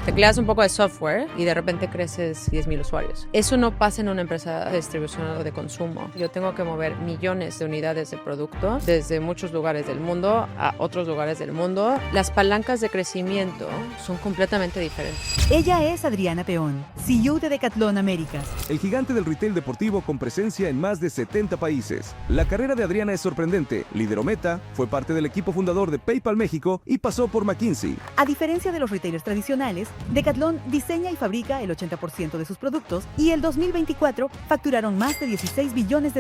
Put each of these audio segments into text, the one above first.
Tecleas un poco de software y de repente creces 10,000 usuarios. Eso no pasa en una empresa de distribución o de consumo. Yo tengo que mover millones de unidades de producto desde muchos lugares del mundo a otros lugares del mundo. Las palancas de crecimiento son completamente diferentes. Ella es Adriana Peón, CEO de Decathlon Américas. El gigante del retail deportivo con presencia en más de 70 países. La carrera de Adriana es sorprendente. Lideró Meta, fue parte del equipo fundador de PayPal México y pasó por McKinsey. A diferencia de los retailers tradicionales, Decathlon diseña y fabrica el 80% de sus productos y el 2024 facturaron más de $16 billones.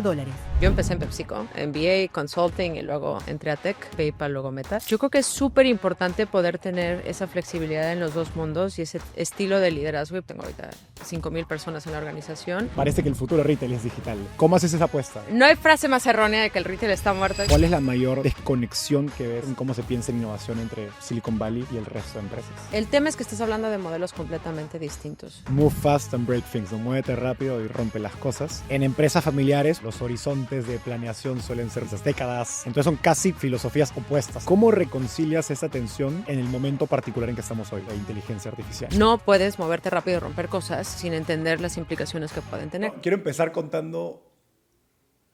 Yo empecé en PepsiCo, MBA, Consulting y luego entré a Tech, PayPal, luego Meta. Yo creo que es súper importante poder tener esa flexibilidad en los dos mundos y ese estilo de liderazgo. Tengo ahorita 5,000 personas en la organización. Parece que el futuro de retail es digital. ¿Cómo haces esa apuesta? No hay frase más errónea de que el retail está muerto. ¿Cuál es la mayor desconexión que ves en cómo se piensa en innovación entre Silicon Valley y el resto de empresas? El tema es que estás hablando de modelos completamente distintos. Move fast and break things, ¿no? Muévete rápido y rompe las cosas. En empresas familiares, los horizontes de planeación suelen ser esas décadas, entonces son casi filosofías opuestas. ¿Cómo reconcilias esa tensión en el momento particular en que estamos hoy, la inteligencia artificial? No puedes moverte rápido y romper cosas sin entender las implicaciones que pueden tener. Quiero empezar contando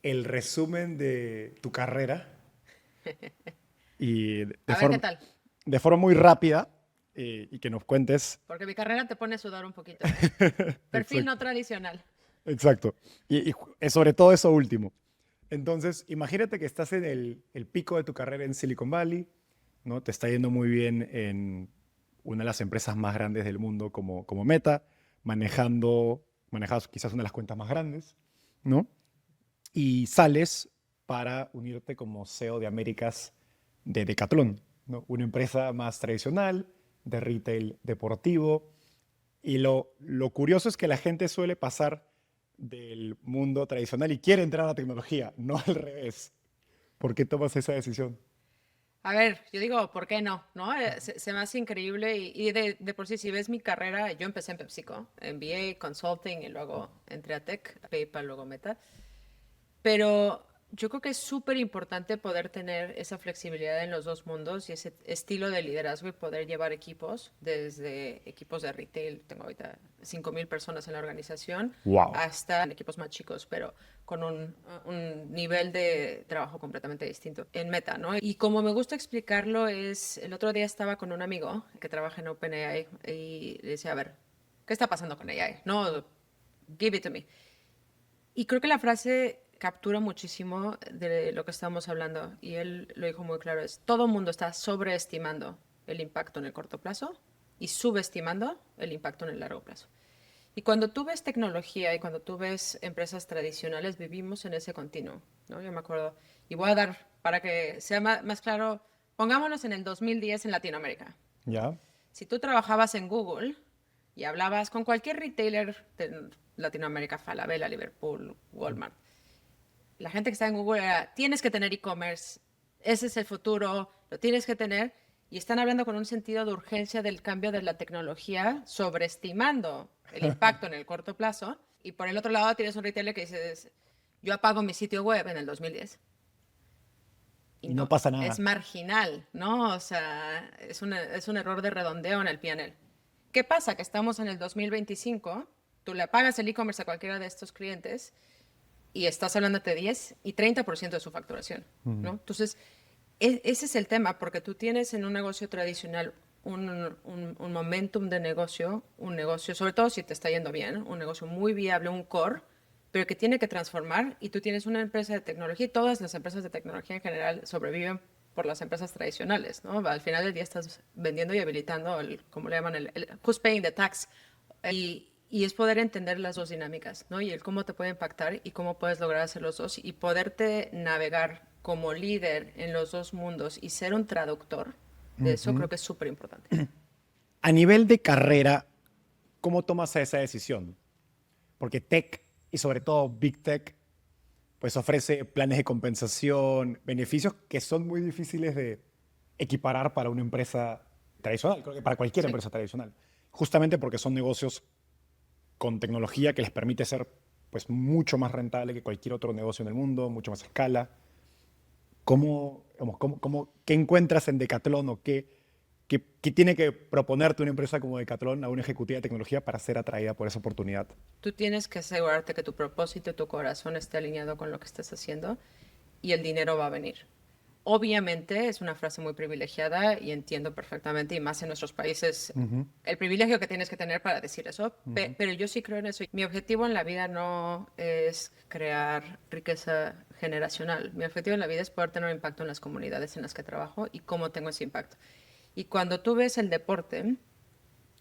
el resumen de tu carrera y ¿Qué tal? de forma muy rápida y que nos cuentes. Porque mi carrera te pone a sudar un poquito. Perfil no tradicional. Exacto. Y sobre todo eso último. Entonces, imagínate que estás en el pico de tu carrera en Silicon Valley, ¿no? Te está yendo muy bien en una de las empresas más grandes del mundo como Meta, manejas quizás una de las cuentas más grandes, ¿no? Y sales para unirte como CEO de Américas de Decathlon, ¿no? Una empresa más tradicional, de retail deportivo. Y lo curioso es que la gente suele pasar del mundo tradicional y quiere entrar a la tecnología, no al revés. ¿Por qué tomas esa decisión? A ver, yo digo, ¿por qué no? ¿No? Se me hace increíble y de por sí, si ves mi carrera, yo empecé en PepsiCo, MBA, Consulting y luego entré a Tech, PayPal, luego Meta. Pero yo creo que es súper importante poder tener esa flexibilidad en los dos mundos y ese estilo de liderazgo y poder llevar equipos, desde equipos de retail, tengo ahorita 5,000 personas en la organización, Wow. hasta equipos más chicos, pero con un nivel de trabajo completamente distinto en Meta, ¿no? Y como me gusta explicarlo es, el otro día estaba con un amigo que trabaja en OpenAI y le decía, a ver, ¿qué está pasando con AI? No, give it to me. Y creo que la frase captura muchísimo de lo que estamos hablando y él lo dijo muy claro, es todo el mundo está sobreestimando el impacto en el corto plazo y subestimando el impacto en el largo plazo. Y cuando tú ves tecnología y cuando tú ves empresas tradicionales, vivimos en ese continuo, ¿no? Yo me acuerdo, y voy a dar, para que sea más claro, pongámonos en el 2010 en Latinoamérica. ¿Ya? Si tú trabajabas en Google y hablabas con cualquier retailer de Latinoamérica, Falabella, Liverpool, Walmart, la gente que está en Google era, tienes que tener e-commerce, ese es el futuro, lo tienes que tener, y están hablando con un sentido de urgencia del cambio de la tecnología, sobreestimando el impacto en el corto plazo, y por el otro lado tienes un retailer que dice, yo apago mi sitio web en el 2010. Y no pasa nada. Es marginal, ¿no? O sea, es un error de redondeo en el P&L. ¿Qué pasa? Que estamos en el 2025, tú le apagas el e-commerce a cualquiera de estos clientes y estás hablando de 10 y 30% de su facturación, ¿no? Entonces, ese es el tema, porque tú tienes en un negocio tradicional un momentum de negocio, un negocio, sobre todo si te está yendo bien, un negocio muy viable, un core, pero que tiene que transformar, y tú tienes una empresa de tecnología, y todas las empresas de tecnología en general sobreviven por las empresas tradicionales, ¿no? Al final del día estás vendiendo y habilitando, como le llaman, el who's paying the tax, y es poder entender las dos dinámicas, ¿no? Y el cómo te puede impactar y cómo puedes lograr hacer los dos y poderte navegar como líder en los dos mundos y ser un traductor de eso, creo que es súper importante. A nivel de carrera, ¿cómo tomas esa decisión? Porque tech, y sobre todo Big Tech, pues ofrece planes de compensación, beneficios que son muy difíciles de equiparar para una empresa tradicional, creo que para cualquier empresa tradicional, justamente porque son negocios con tecnología que les permite ser pues, mucho más rentable que cualquier otro negocio en el mundo, mucho más escala. ¿Qué encuentras en Decathlon o qué ¿Qué tiene que proponerte una empresa como Decathlon a una ejecutiva de tecnología para ser atraída por esa oportunidad? Tú tienes que asegurarte que tu propósito y tu corazón esté alineado con lo que estás haciendo y el dinero va a venir. Obviamente es una frase muy privilegiada y entiendo perfectamente, y más en nuestros países, el privilegio que tienes que tener para decir eso, pero yo sí creo en eso. Mi objetivo en la vida no es crear riqueza generacional. Mi objetivo en la vida es poder tener un impacto en las comunidades en las que trabajo y cómo tengo ese impacto. Y cuando tú ves el deporte,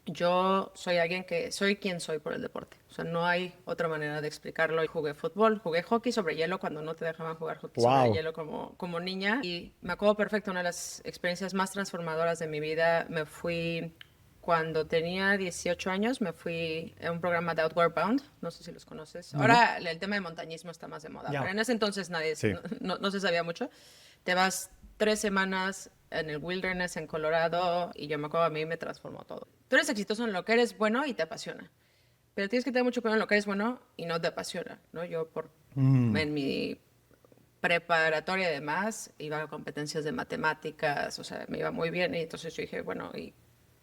yo soy alguien que soy quien soy por el deporte. O sea, no hay otra manera de explicarlo. Jugué fútbol, jugué hockey sobre hielo cuando no te dejaban jugar hockey sobre Wow. hielo como niña. Y me acuerdo perfecto, una de las experiencias más transformadoras de mi vida. Me fui cuando tenía 18 años, me fui a un programa de Outward Bound. No sé si los conoces. No, Ahora el tema de montañismo está más de moda, ya. pero en ese entonces nadie, Sí. no se sabía mucho. Te vas 3 semanas en el wilderness en Colorado y yo me acuerdo, a mí me transformó todo. Tú eres exitoso en lo que eres bueno y te apasiona, pero tienes que tener mucho cuidado en lo que eres bueno y no te apasiona, ¿no? Yo en mi preparatoria y demás iba a competencias de matemáticas, o sea, me iba muy bien y entonces yo dije, bueno, y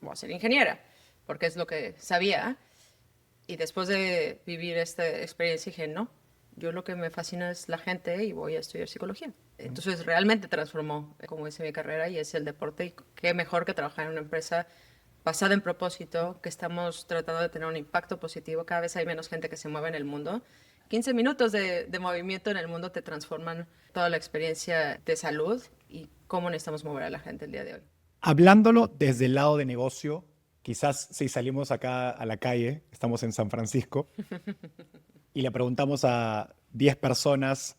voy a ser ingeniera, porque es lo que sabía. Y después de vivir esta experiencia dije, no, yo lo que me fascina es la gente y voy a estudiar psicología. Entonces realmente transformó, como hice mi carrera, y es el deporte. Y qué mejor que trabajar en una empresa basada en propósito, que estamos tratando de tener un impacto positivo. Cada vez hay menos gente que se mueve en el mundo. 15 minutos de movimiento en el mundo te transforman toda la experiencia de salud y cómo necesitamos mover a la gente el día de hoy. Hablándolo desde el lado de negocio, quizás si salimos acá a la calle, estamos en San Francisco, y le preguntamos a 10 personas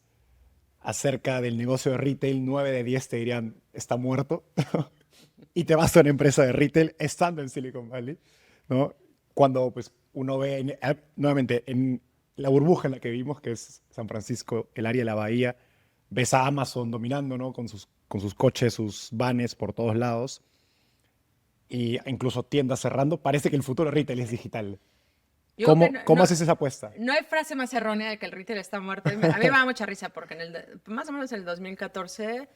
acerca del negocio de retail, 9 de 10 te dirían, está muerto. Y te vas a una empresa de retail estando en Silicon Valley, ¿no? Cuando pues, uno ve, nuevamente, en la burbuja en la que vivimos, que es San Francisco, el área de la bahía, ves a Amazon dominando, ¿no? Con sus coches, sus vanes por todos lados, y incluso tiendas cerrando. Parece que el futuro de retail es digital. Yo creo que ¿Cómo haces esa apuesta? no hay frase más errónea de que el retail está muerto. A mí me da mucha risa porque más o menos en el 2014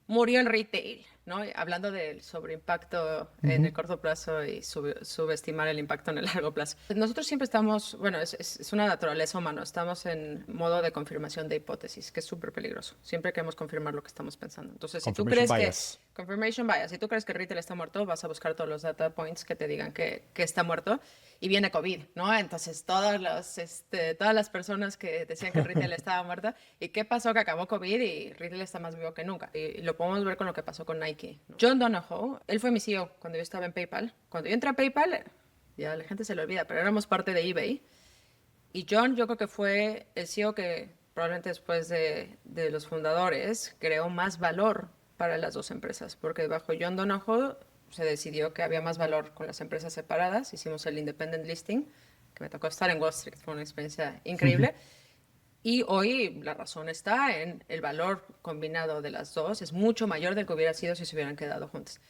murió el retail, ¿no? Hablando del sobreimpacto en el corto plazo y subestimar el impacto en el largo plazo. Nosotros siempre estamos, bueno, es una naturaleza humana, estamos en modo de confirmación de hipótesis, que es súper peligroso. Siempre queremos confirmar lo que estamos pensando. Entonces, si tú crees Bias. confirmation bias, si tú crees que el retail está muerto, vas a buscar todos los data points que te digan que está muerto. Y viene COVID, ¿no? Entonces, todas las personas que decían que el retail estaba muerto, ¿y qué pasó? Que acabó COVID y retail está más vivo que nunca. Y lo podemos ver con lo que pasó con Nike, ¿no? John Donahoe, él fue mi CEO cuando yo estaba en PayPal. Cuando yo entré a PayPal, ya la gente se lo olvida, pero éramos parte de eBay. Y John, yo creo que fue el CEO que probablemente después de los fundadores creó más valor para las dos empresas, porque bajo John Donahoe se decidió que había más valor con las empresas separadas. Hicimos el independent listing, que me tocó estar en Wall Street, fue una experiencia increíble. Y hoy la razón está en el valor combinado de las dos, es mucho mayor del que hubiera sido si se hubieran quedado juntas.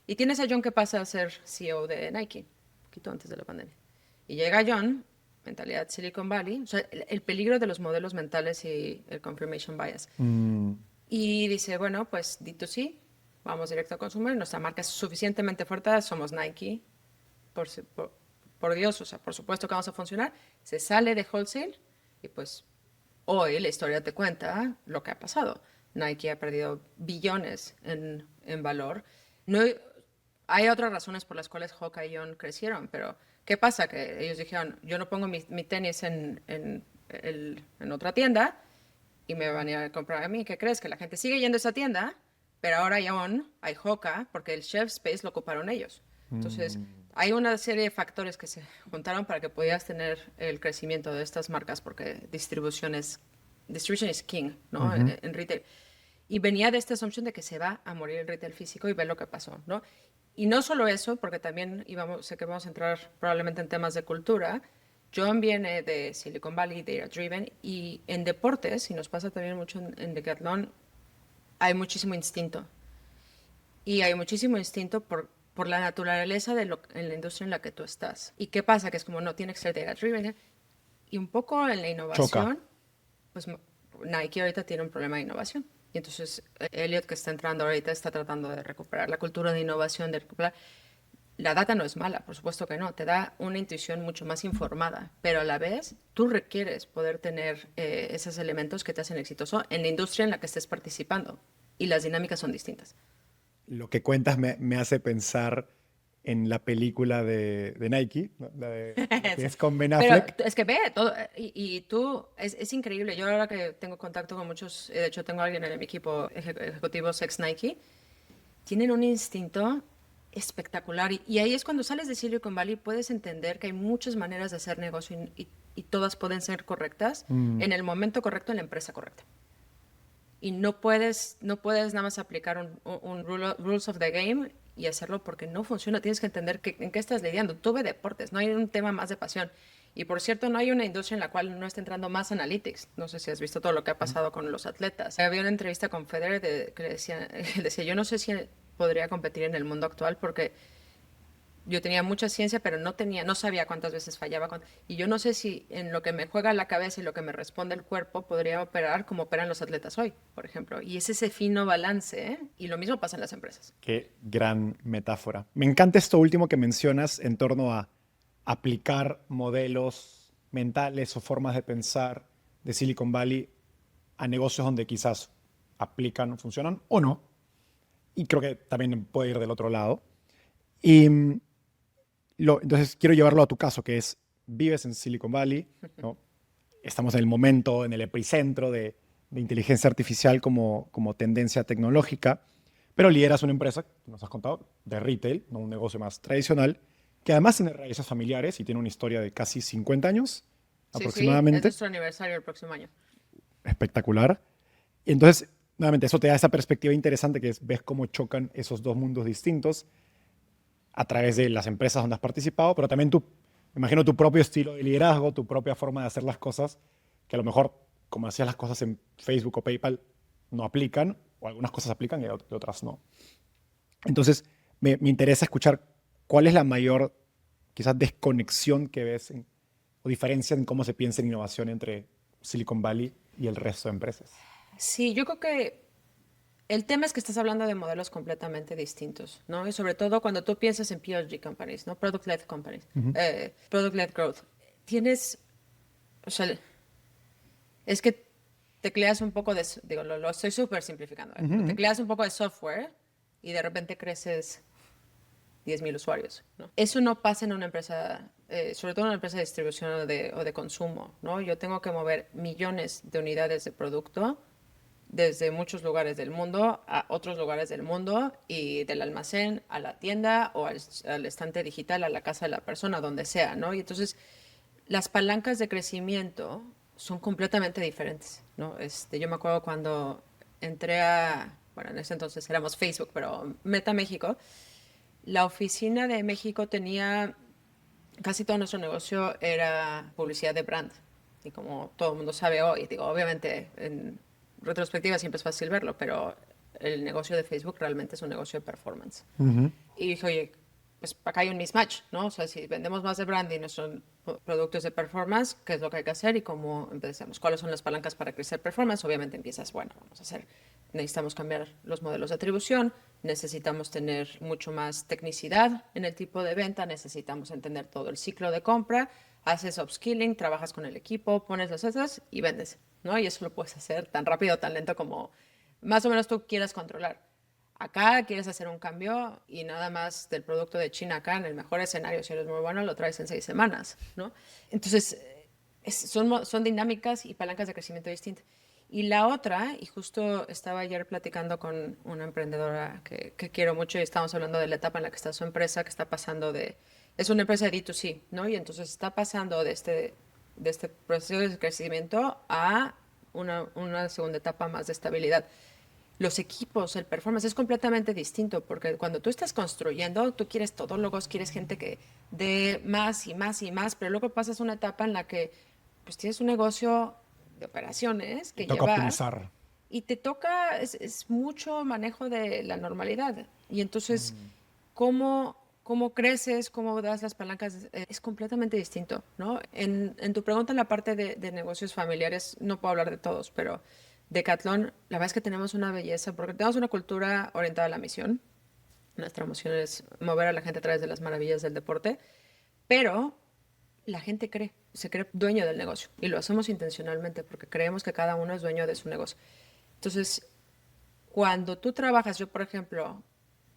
Y tienes a John que pasa a ser CEO de Nike, un poquito antes de la pandemia. Y llega John, mentalidad Silicon Valley, o sea, el peligro de los modelos mentales y el confirmation bias. Y dice, bueno, pues D2C, vamos directo a consumer, nuestra marca es suficientemente fuerte, somos Nike, por Dios, o sea, por supuesto que vamos a funcionar. Se sale de wholesale y pues hoy la historia te cuenta lo que ha pasado. Nike ha perdido billones en valor. No, hay otras razones por las cuales Hoka y On crecieron, pero ¿qué pasa? Que ellos dijeron, yo no pongo mi tenis en otra tienda y me van a ir a comprar a mí. ¿Qué crees? Que la gente sigue yendo a esa tienda, pero ahora hay On, hay Hoka, porque el shelf space lo ocuparon ellos. Entonces, hay una serie de factores que se juntaron para que pudieras tener el crecimiento de estas marcas, porque distribution is king, ¿no? En retail. Y venía de esta asunción de que se va a morir el retail físico y ve lo que pasó, ¿no? Y no solo eso, porque también sé que vamos a entrar probablemente en temas de cultura. John viene de Silicon Valley, Data Driven, y en deportes, y nos pasa también mucho en Decathlon, hay muchísimo instinto. Y hay muchísimo instinto por la naturaleza en la industria en la que tú estás. ¿Y qué pasa? Que es como no tiene que ser Data Driven. Y un poco en la innovación, Choca. pues Nike ahorita tiene un problema de innovación. Y entonces Elliot, que está entrando ahorita, está tratando de recuperar la cultura de innovación, de recuperar. La data no es mala, por supuesto que no, te da una intuición mucho más informada, pero a la vez tú requieres poder tener esos elementos que te hacen exitoso en la industria en la que estés participando y las dinámicas son distintas. Lo que cuentas me hace pensar en la película de Nike, ¿no? La que es con Ben Pero Affleck. es que ve, todo, y tú, es increíble. Yo ahora que tengo contacto con muchos, de hecho tengo a alguien en mi equipo ejecutivos ex Nike, tienen un instinto espectacular. Y ahí es cuando sales de Silicon Valley, puedes entender que hay muchas maneras de hacer negocio y todas pueden ser correctas en el momento correcto, en la empresa correcta. Y no puedes nada más aplicar un rules of the game y hacerlo porque no funciona. Tienes que entender en qué estás lidiando. Tú ve deportes, no hay un tema más de pasión. Y por cierto, no hay una industria en la cual no está entrando más analytics. No sé si has visto todo lo que ha pasado con los atletas. Había una entrevista con Federer que le decía, él decía, yo no sé si podría competir en el mundo actual porque yo tenía mucha ciencia, pero no sabía cuántas veces fallaba. Y yo no sé si en lo que me juega la cabeza y lo que me responde el cuerpo podría operar como operan los atletas hoy, por ejemplo. Y es ese fino balance, ¿eh? Y lo mismo pasa en las empresas. Qué gran metáfora. Me encanta esto último que mencionas en torno a aplicar modelos mentales o formas de pensar de Silicon Valley a negocios donde quizás aplican, funcionan o no. Y creo que también puede ir del otro lado. Y entonces quiero llevarlo a tu caso, que es, vives en Silicon Valley, ¿no? Estamos en el momento, en el epicentro de inteligencia artificial como tendencia tecnológica, pero lideras una empresa, nos has contado, de retail, ¿no? Un negocio más tradicional, que además tiene raíces familiares y tiene una historia de casi 50 años Sí, aproximadamente. es nuestro aniversario el próximo año. Espectacular. Y entonces, nuevamente, eso te da esa perspectiva interesante que es, ves cómo chocan esos dos mundos distintos a través de las empresas donde has participado, pero también me imagino tu propio estilo de liderazgo, tu propia forma de hacer las cosas, que a lo mejor, como hacías las cosas en Facebook o PayPal, no aplican, o algunas cosas aplican y otras no. Entonces, me interesa escuchar cuál es la mayor, quizás, desconexión que ves o diferencia en cómo se piensa en innovación entre Silicon Valley y el resto de empresas. Sí, yo creo que el tema es que estás hablando de modelos completamente distintos, ¿no? Y sobre todo cuando tú piensas en PLG companies, ¿no? Product-led companies, product-led growth. O sea, es que tecleas un poco digo, lo estoy súper simplificando, ¿eh? Tecleas un poco de software y de repente creces 10,000 usuarios, ¿no? Eso no pasa en una empresa, sobre todo en una empresa de distribución o de consumo, ¿no? Yo tengo que mover millones de unidades de producto desde muchos lugares del mundo a otros lugares del mundo y del almacén a la tienda o al estante digital, a la casa de la persona, donde sea, ¿no? Y entonces las palancas de crecimiento son completamente diferentes, ¿no? Yo me acuerdo cuando entré bueno, en ese entonces éramos Facebook, pero Meta México, la oficina de México tenía, casi todo nuestro negocio era publicidad de brand. Y como todo el mundo sabe hoy, digo, obviamente en retrospectiva siempre es fácil verlo, pero el negocio de Facebook realmente es un negocio de performance. Y dije, oye, pues acá hay un mismatch, ¿no? O sea, si vendemos más de branding, nuestros productos de performance, ¿qué es lo que hay que hacer y cómo empezamos? ¿Cuáles son las palancas para crecer performance? Obviamente empiezas, bueno, necesitamos cambiar los modelos de atribución, necesitamos tener mucho más tecnicidad en el tipo de venta, necesitamos entender todo el ciclo de compra, haces upskilling, trabajas con el equipo, pones las cosas y vendes, ¿no? Y eso lo puedes hacer tan rápido o tan lento como más o menos tú quieras controlar. Acá quieres hacer un cambio y nada más del producto de China acá, en el mejor escenario, si eres muy bueno, lo traes en 6 semanas, ¿no? Entonces, son dinámicas y palancas de crecimiento distintas. Y la otra, y justo estaba ayer platicando con una emprendedora que quiero mucho y estábamos hablando de la etapa en la que está su empresa, que está pasando es una empresa de D2C, ¿no? Y entonces está pasando de este proceso de crecimiento a una segunda etapa más de estabilidad. Los equipos, el performance es completamente distinto porque cuando tú estás construyendo, tú quieres todólogos, quieres gente que dé más y más y más, pero luego pasas una etapa en la que pues tienes un negocio de operaciones que Toca llevar optimizar. y te toca, es mucho manejo de la normalidad. Y entonces, ¿cómo creces, cómo das las palancas? Es completamente distinto, ¿no? En tu pregunta en la parte de negocios familiares, no puedo hablar de todos, pero Decathlon, la verdad es que tenemos una belleza, porque tenemos una cultura orientada a la misión. Nuestra misión es mover a la gente a través de las maravillas del deporte, pero la gente se cree dueño del negocio y lo hacemos intencionalmente porque creemos que cada uno es dueño de su negocio. Entonces, cuando tú trabajas, yo por ejemplo,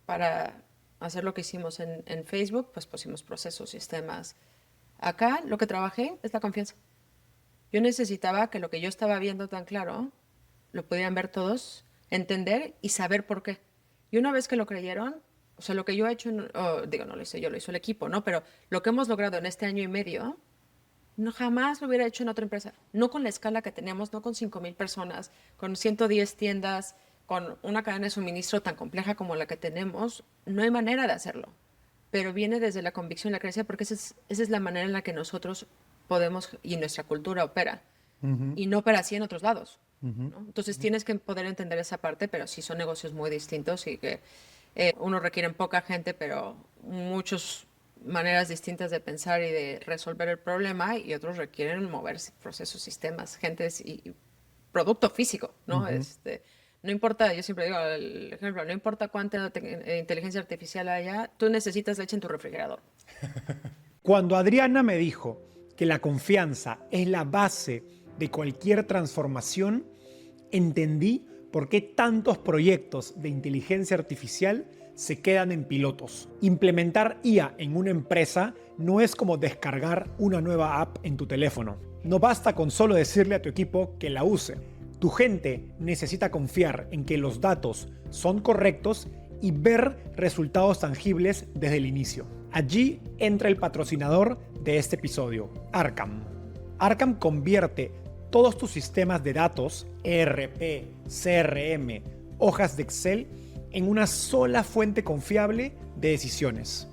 para hacer lo que hicimos en Facebook, pues pusimos procesos, sistemas. Acá lo que trabajé es la confianza. Yo necesitaba que lo que yo estaba viendo tan claro lo pudieran ver todos, entender y saber por qué. Y una vez que lo creyeron, o sea, lo que yo he hecho, digo, no lo hice yo, lo hizo el equipo, ¿no? Pero lo que hemos logrado en este año y medio, no jamás lo hubiera hecho en otra empresa. No con la escala que tenemos, no con 5,000 personas, con 110 tiendas, con una cadena de suministro tan compleja como la que tenemos. No hay manera de hacerlo. Pero viene desde la convicción y la creencia, porque esa es la manera en la que nosotros podemos y nuestra cultura opera. Y no opera así en otros lados, ¿no? Entonces tienes que poder entender esa parte, pero sí son negocios muy distintos y que unos requieren poca gente, pero muchas maneras distintas de pensar y de resolver el problema, y otros requieren mover procesos, sistemas, gentes y producto físico, ¿no? No importa, yo siempre digo el ejemplo, no importa cuánta inteligencia artificial haya, tú necesitas leche en tu refrigerador. Cuando Adriana me dijo que la confianza es la base de cualquier transformación, entendí por qué tantos proyectos de inteligencia artificial se quedan en pilotos. Implementar IA en una empresa no es como descargar una nueva app en tu teléfono. No basta con solo decirle a tu equipo que la use. Tu gente necesita confiar en que los datos son correctos y ver resultados tangibles desde el inicio. Allí entra el patrocinador de este episodio, Arcam. Arcam convierte todos tus sistemas de datos, ERP, CRM, hojas de Excel, en una sola fuente confiable de decisiones.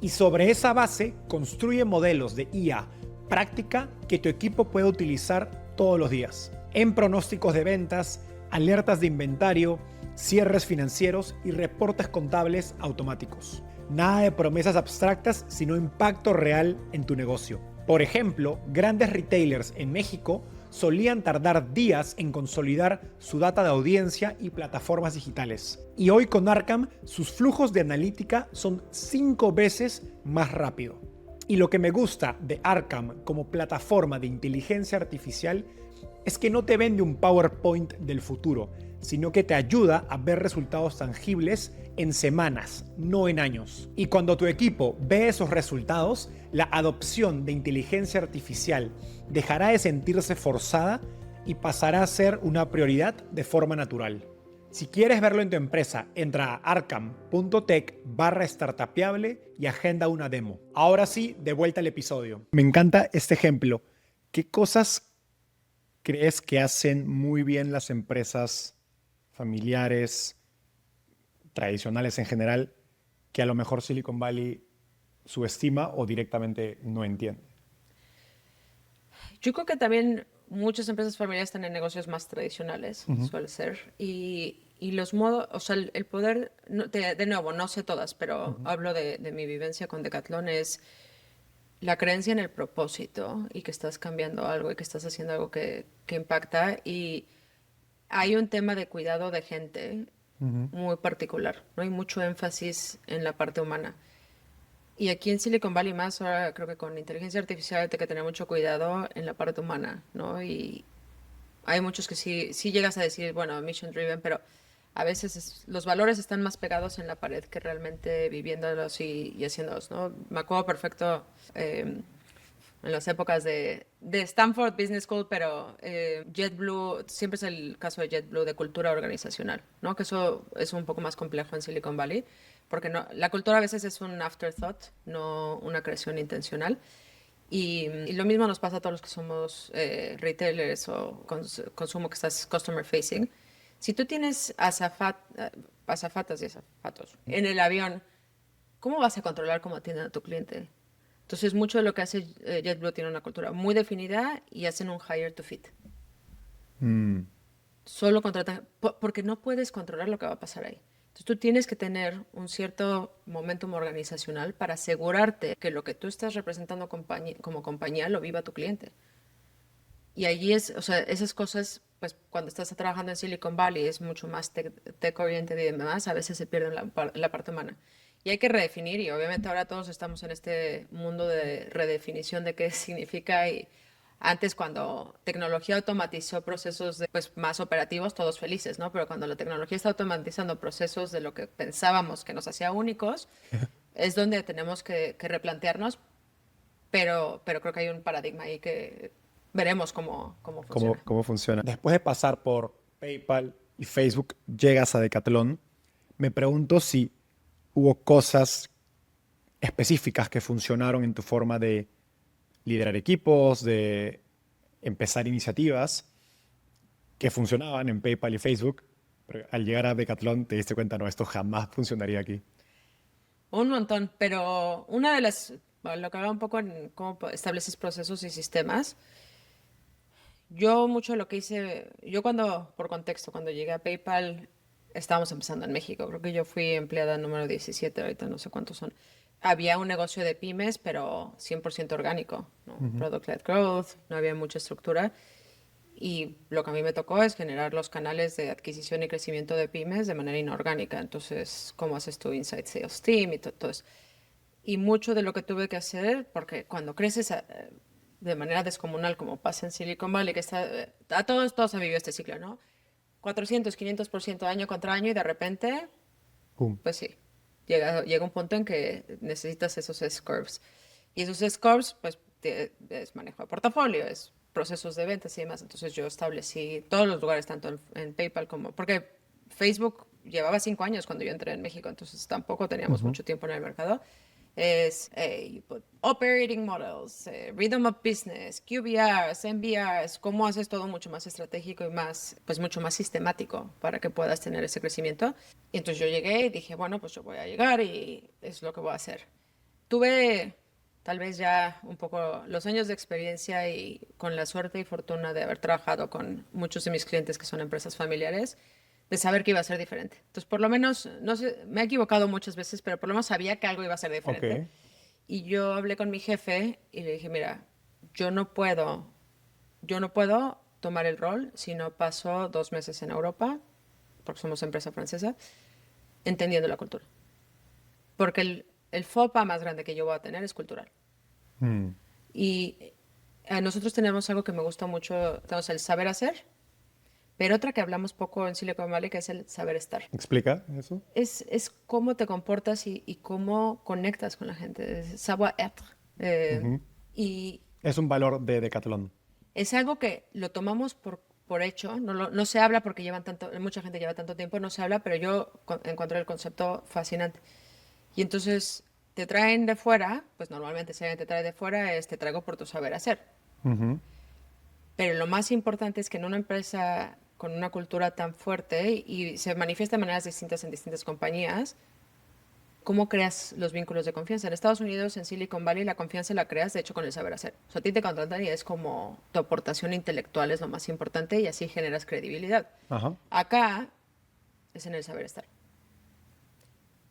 Y sobre esa base construye modelos de IA práctica que tu equipo puede utilizar todos los días, en pronósticos de ventas, alertas de inventario, cierres financieros y reportes contables automáticos. Nada de promesas abstractas, sino impacto real en tu negocio. Por ejemplo, grandes retailers en México solían tardar días en consolidar su data de audiencia y plataformas digitales. Y hoy con Arcam, sus flujos de analítica son 5 veces más rápido. Y lo que me gusta de Arcam como plataforma de inteligencia artificial es que no te vende un PowerPoint del futuro, sino que te ayuda a ver resultados tangibles en semanas, no en años. Y cuando tu equipo ve esos resultados, la adopción de inteligencia artificial dejará de sentirse forzada y pasará a ser una prioridad de forma natural. Si quieres verlo en tu empresa, entra a arcam.tech/startupiable y agenda una demo. Ahora sí, de vuelta al episodio. Me encanta este ejemplo. ¿Qué cosas crees que hacen muy bien las empresas familiares, tradicionales en general, que a lo mejor Silicon Valley subestima o directamente no entiende? Yo creo que también muchas empresas familiares están en negocios más tradicionales, suele ser, y los modos, o sea, el poder, de nuevo, no sé todas, pero hablo de mi vivencia con Decathlon, es la creencia en el propósito y que estás cambiando algo y que estás haciendo algo que impacta, y hay un tema de cuidado de gente muy particular, ¿no? Hay mucho énfasis en la parte humana. Y aquí en Silicon Valley más, ahora creo que con inteligencia artificial hay que tener mucho cuidado en la parte humana, ¿no? Y hay muchos que sí llegas a decir, bueno, mission driven, pero a veces los valores están más pegados en la pared que realmente viviéndolos y haciéndolos, ¿no? Me acuerdo perfecto en las épocas de Stanford Business School, pero JetBlue, siempre es el caso de JetBlue de cultura organizacional, ¿no? Que eso es un poco más complejo en Silicon Valley, porque la cultura a veces es un afterthought, no una creación intencional. Y lo mismo nos pasa a todos los que somos retailers o consumo que estás customer facing. Si tú tienes azafatas y azafatos en el avión, ¿cómo vas a controlar cómo atienden a tu cliente? Entonces, mucho de lo que hace JetBlue tiene una cultura muy definida y hacen un hire to fit. Solo contratan, porque no puedes controlar lo que va a pasar ahí. Entonces, tú tienes que tener un cierto momentum organizacional para asegurarte que lo que tú estás representando como compañía lo viva tu cliente. Y allí o sea, esas cosas pues cuando estás trabajando en Silicon Valley es mucho más tech-oriented y demás, a veces se pierde la parte humana. Y hay que redefinir, y obviamente ahora todos estamos en este mundo de redefinición de qué significa. Y antes, cuando tecnología automatizó procesos pues, más operativos, todos felices, ¿no? Pero cuando la tecnología está automatizando procesos de lo que pensábamos que nos hacía únicos, es donde tenemos que replantearnos, pero creo que hay un paradigma ahí que veremos cómo funciona. ¿Cómo funciona? Después de pasar por PayPal y Facebook, llegas a Decathlon. Me pregunto si hubo cosas específicas que funcionaron en tu forma de liderar equipos, de empezar iniciativas que funcionaban en PayPal y Facebook, pero al llegar a Decathlon te diste cuenta, no, esto jamás funcionaría aquí. Un montón, pero una de lo que habla un poco en cómo estableces procesos y sistemas. Yo mucho lo que hice, por contexto, cuando llegué a PayPal, estábamos empezando en México. Creo que yo fui empleada número 17, ahorita no sé cuántos son. Había un negocio de pymes, pero 100% orgánico, ¿no? Product-led growth, no había mucha estructura. Y lo que a mí me tocó es generar los canales de adquisición y crecimiento de pymes de manera inorgánica. Entonces, ¿cómo haces tu Inside Sales Team y todo eso? Y mucho de lo que tuve que hacer, porque cuando creces de manera descomunal, como pasa en Silicon Valley, que a todos han vivido este ciclo, ¿no? 400, 500% año contra año y de repente, Pum. pues sí, llega un punto en que necesitas esos S-curves. Y esos S-curves, pues, es manejo de portafolio, es procesos de ventas y demás. Entonces yo establecí todos los lugares, tanto en PayPal como... Porque Facebook llevaba 5 años cuando yo entré en México, entonces tampoco teníamos mucho tiempo en el mercado. Es operating models, rhythm of business, QBRs, MBRs, cómo haces todo mucho más estratégico y pues mucho más sistemático para que puedas tener ese crecimiento. Y entonces yo llegué y dije, bueno, pues yo voy a llegar y es lo que voy a hacer. Tuve tal vez ya un poco los años de experiencia y con la suerte y fortuna de haber trabajado con muchos de mis clientes que son empresas familiares, de saber que iba a ser diferente. Entonces, por lo menos, no sé, me he equivocado muchas veces, pero por lo menos sabía que algo iba a ser diferente. Ok. Y yo hablé con mi jefe y le dije, mira, yo no puedo tomar el rol si no paso 2 meses en Europa, porque somos empresa francesa, entendiendo la cultura. Porque el FOPA más grande que yo voy a tener es cultural. Mm. Y nosotros tenemos algo que me gusta mucho, tenemos el saber hacer, pero otra que hablamos poco en Silicon Valley, que es el saber estar. ¿Explica eso? Es cómo te comportas y cómo conectas con la gente, es savoir-être. Y Es un valor de Decathlon. es algo que lo tomamos por hecho, no se habla porque mucha gente lleva tanto tiempo, no se habla, pero yo encontré el concepto fascinante. Y entonces te traen de fuera, pues normalmente si alguien te trae de fuera te traigo por tu saber hacer. Pero lo más importante es que en una empresa con una cultura tan fuerte y se manifiesta de maneras distintas en distintas compañías, ¿cómo creas los vínculos de confianza? En Estados Unidos, en Silicon Valley, la confianza la creas, de hecho, con el saber hacer. O sea, a ti te contratan y es como tu aportación intelectual es lo más importante y así generas credibilidad. Ajá. Acá es en el saber estar.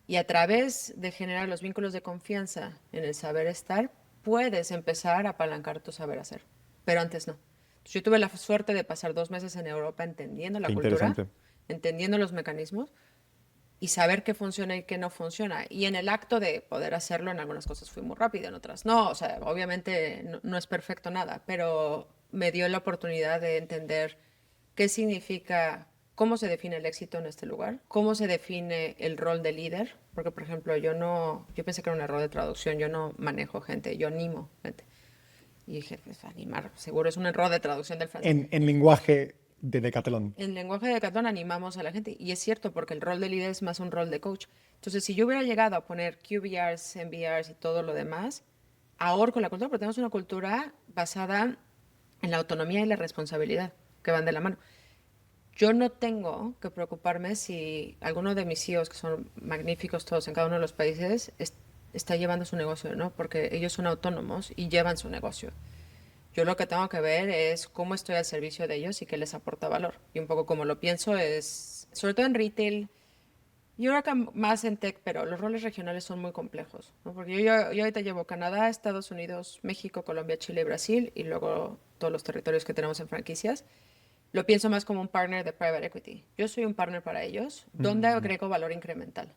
Y a través de generar los vínculos de confianza en el saber estar, puedes empezar a apalancar tu saber hacer. Pero antes no. Yo tuve la suerte de pasar 2 meses en Europa entendiendo la Qué cultura, interesante. entendiendo los mecanismos y saber qué funciona y qué no funciona. Y en el acto de poder hacerlo, en algunas cosas fui muy rápido, en otras no. O sea, obviamente no es perfecto nada, pero me dio la oportunidad de entender qué significa, cómo se define el éxito en este lugar, cómo se define el rol de líder. Porque, por ejemplo, yo pensé que era un error de traducción, yo no manejo gente, yo animo gente. Y dije, pues animar, seguro es un error de traducción del francés. En lenguaje de Decathlon. En lenguaje de Decathlon animamos a la gente. Y es cierto, porque el rol de líder es más un rol de coach. Entonces, si yo hubiera llegado a poner QBRs, MBRs y todo lo demás, ahorco la cultura, porque tenemos una cultura basada en la autonomía y la responsabilidad, que van de la mano. Yo no tengo que preocuparme si alguno de mis CEOs, que son magníficos todos en cada uno de los países, está llevando su negocio, ¿no? Porque ellos son autónomos y llevan su negocio. Yo lo que tengo que ver es cómo estoy al servicio de ellos y qué les aporta valor. Y un poco como lo pienso es, sobre todo en retail, yo creo que más en tech, pero los roles regionales son muy complejos, ¿no? Porque yo ahorita llevo Canadá, Estados Unidos, México, Colombia, Chile y Brasil, y luego todos los territorios que tenemos en franquicias. Lo pienso más como un partner de private equity. Yo soy un partner para ellos. ¿Dónde agrego valor incremental?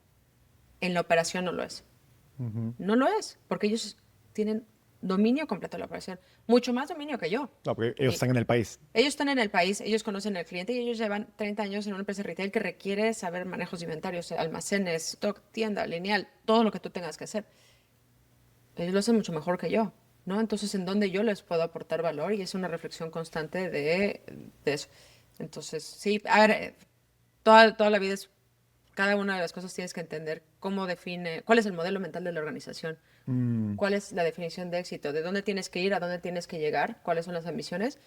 En la operación no lo es. No lo es, porque ellos tienen dominio completo de la operación. Mucho más dominio que yo. No, porque ellos Y están en el país. ellos están en el país, ellos conocen al cliente y ellos llevan 30 años en una empresa de retail que requiere saber manejos de inventarios, almacenes, stock, tienda, lineal, todo lo que tú tengas que hacer. Ellos lo hacen mucho mejor que yo, ¿no? Entonces, ¿en dónde yo les puedo aportar valor? Y es una reflexión constante de eso. Entonces, sí, a ver, toda la vida es, cada una de las cosas tienes que entender cómo define, cuál es el modelo mental de la organización, cuál es la definición de éxito, de dónde tienes que ir, a dónde tienes que llegar, cuáles son las ambiciones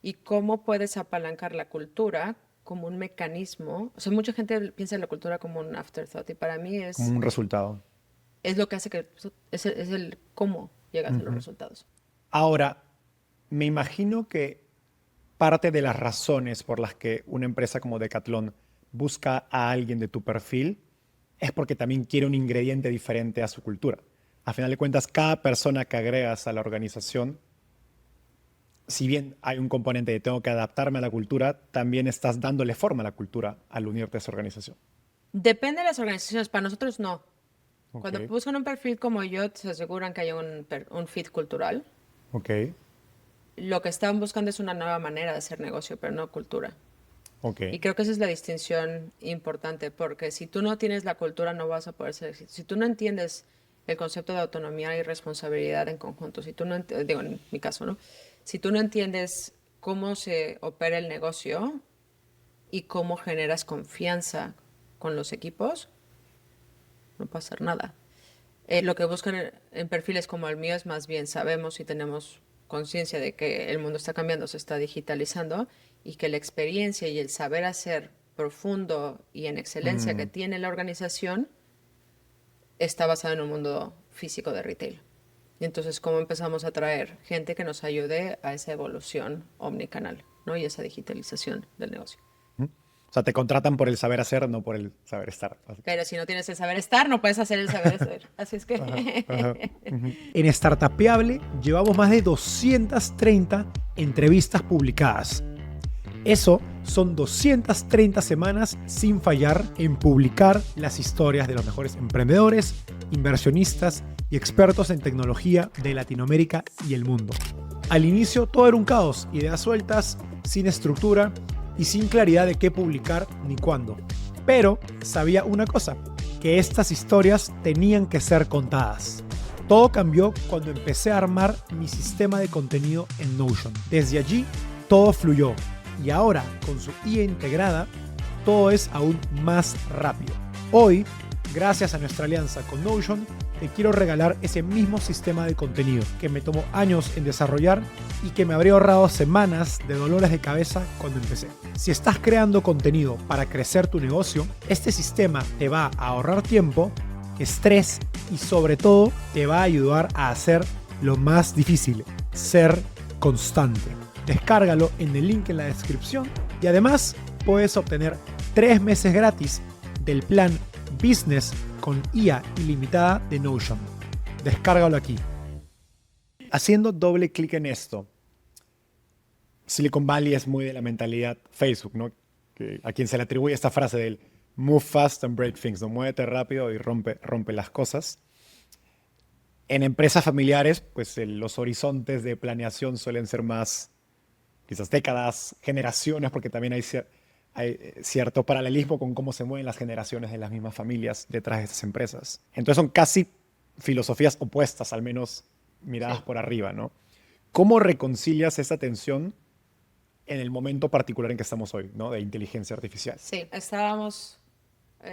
y cómo puedes apalancar la cultura como un mecanismo. O sea, mucha gente piensa en la cultura como un afterthought y para mí Como un resultado. es lo que hace que es el cómo llegas a los resultados. Ahora, me imagino que parte de las razones por las que una empresa como Decathlon busca a alguien de tu perfil es porque también quiere un ingrediente diferente a su cultura. A final de cuentas, cada persona que agregas a la organización, si bien hay un componente de tengo que adaptarme a la cultura, también estás dándole forma a la cultura al unirte a esa organización. Depende de las organizaciones, para nosotros no. Cuando Ok. buscan un perfil como yo, se aseguran que haya un fit cultural. Ok, Lo que están buscando es una nueva manera de hacer negocio, pero no cultura. ok. Y creo que esa es la distinción importante, porque si tú no tienes la cultura, no vas a poder ser exitoso. Si tú no entiendes el concepto de autonomía y responsabilidad en conjunto, si tú no, digo, en mi caso, ¿no? Si tú no entiendes cómo se opera el negocio y cómo generas confianza con los equipos, no puede hacer nada. Lo que buscan en perfiles como el mío es más bien sabemos y tenemos conciencia de que el mundo está cambiando, se está digitalizando y que la experiencia y el saber hacer profundo y en excelencia que tiene la organización está basado en un mundo físico de retail. Y entonces, ¿cómo empezamos a traer gente que nos ayude a esa evolución omnicanal, ¿no? Y esa digitalización del negocio? O sea, te contratan por el saber hacer, no por el saber estar. Pero si no tienes el saber estar, no puedes hacer el saber hacer. Así es que... En Startupeable llevamos más de 230 entrevistas publicadas. Eso son 230 semanas sin fallar en publicar las historias de los mejores emprendedores, inversionistas y expertos en tecnología de Latinoamérica y el mundo. Al inicio todo era un caos, ideas sueltas, sin estructura y sin claridad de qué publicar ni cuándo. Pero sabía una cosa, que estas historias tenían que ser contadas. Todo cambió cuando empecé a armar mi sistema de contenido en Notion. Desde allí, todo fluyó. Y ahora, con su IA integrada, todo es aún más rápido. Hoy, gracias a nuestra alianza con Notion, te quiero regalar ese mismo sistema de contenido que me tomó años en desarrollar y que me habría ahorrado semanas de dolores de cabeza cuando empecé. Si estás creando contenido para crecer tu negocio, este sistema te va a ahorrar tiempo, estrés y sobre todo te va a ayudar a hacer lo más difícil, ser constante. Descárgalo en el link en la descripción y además puedes obtener 3 meses gratis del plan Business con IA ilimitada de Notion. Descárgalo aquí. Haciendo doble clic en esto, Silicon Valley es muy de la mentalidad Facebook, ¿no? A quien se le atribuye esta frase del move fast and break things, ¿no? Muévete rápido y rompe las cosas. En empresas familiares, pues los horizontes de planeación suelen ser más, quizás décadas, generaciones, porque también hay cierto paralelismo con cómo se mueven las generaciones de las mismas familias detrás de estas empresas. Entonces son casi filosofías opuestas, al menos miradas por arriba, ¿no? ¿Cómo reconcilias esa tensión en el momento particular en que estamos hoy, ¿no? De inteligencia artificial? Sí, estábamos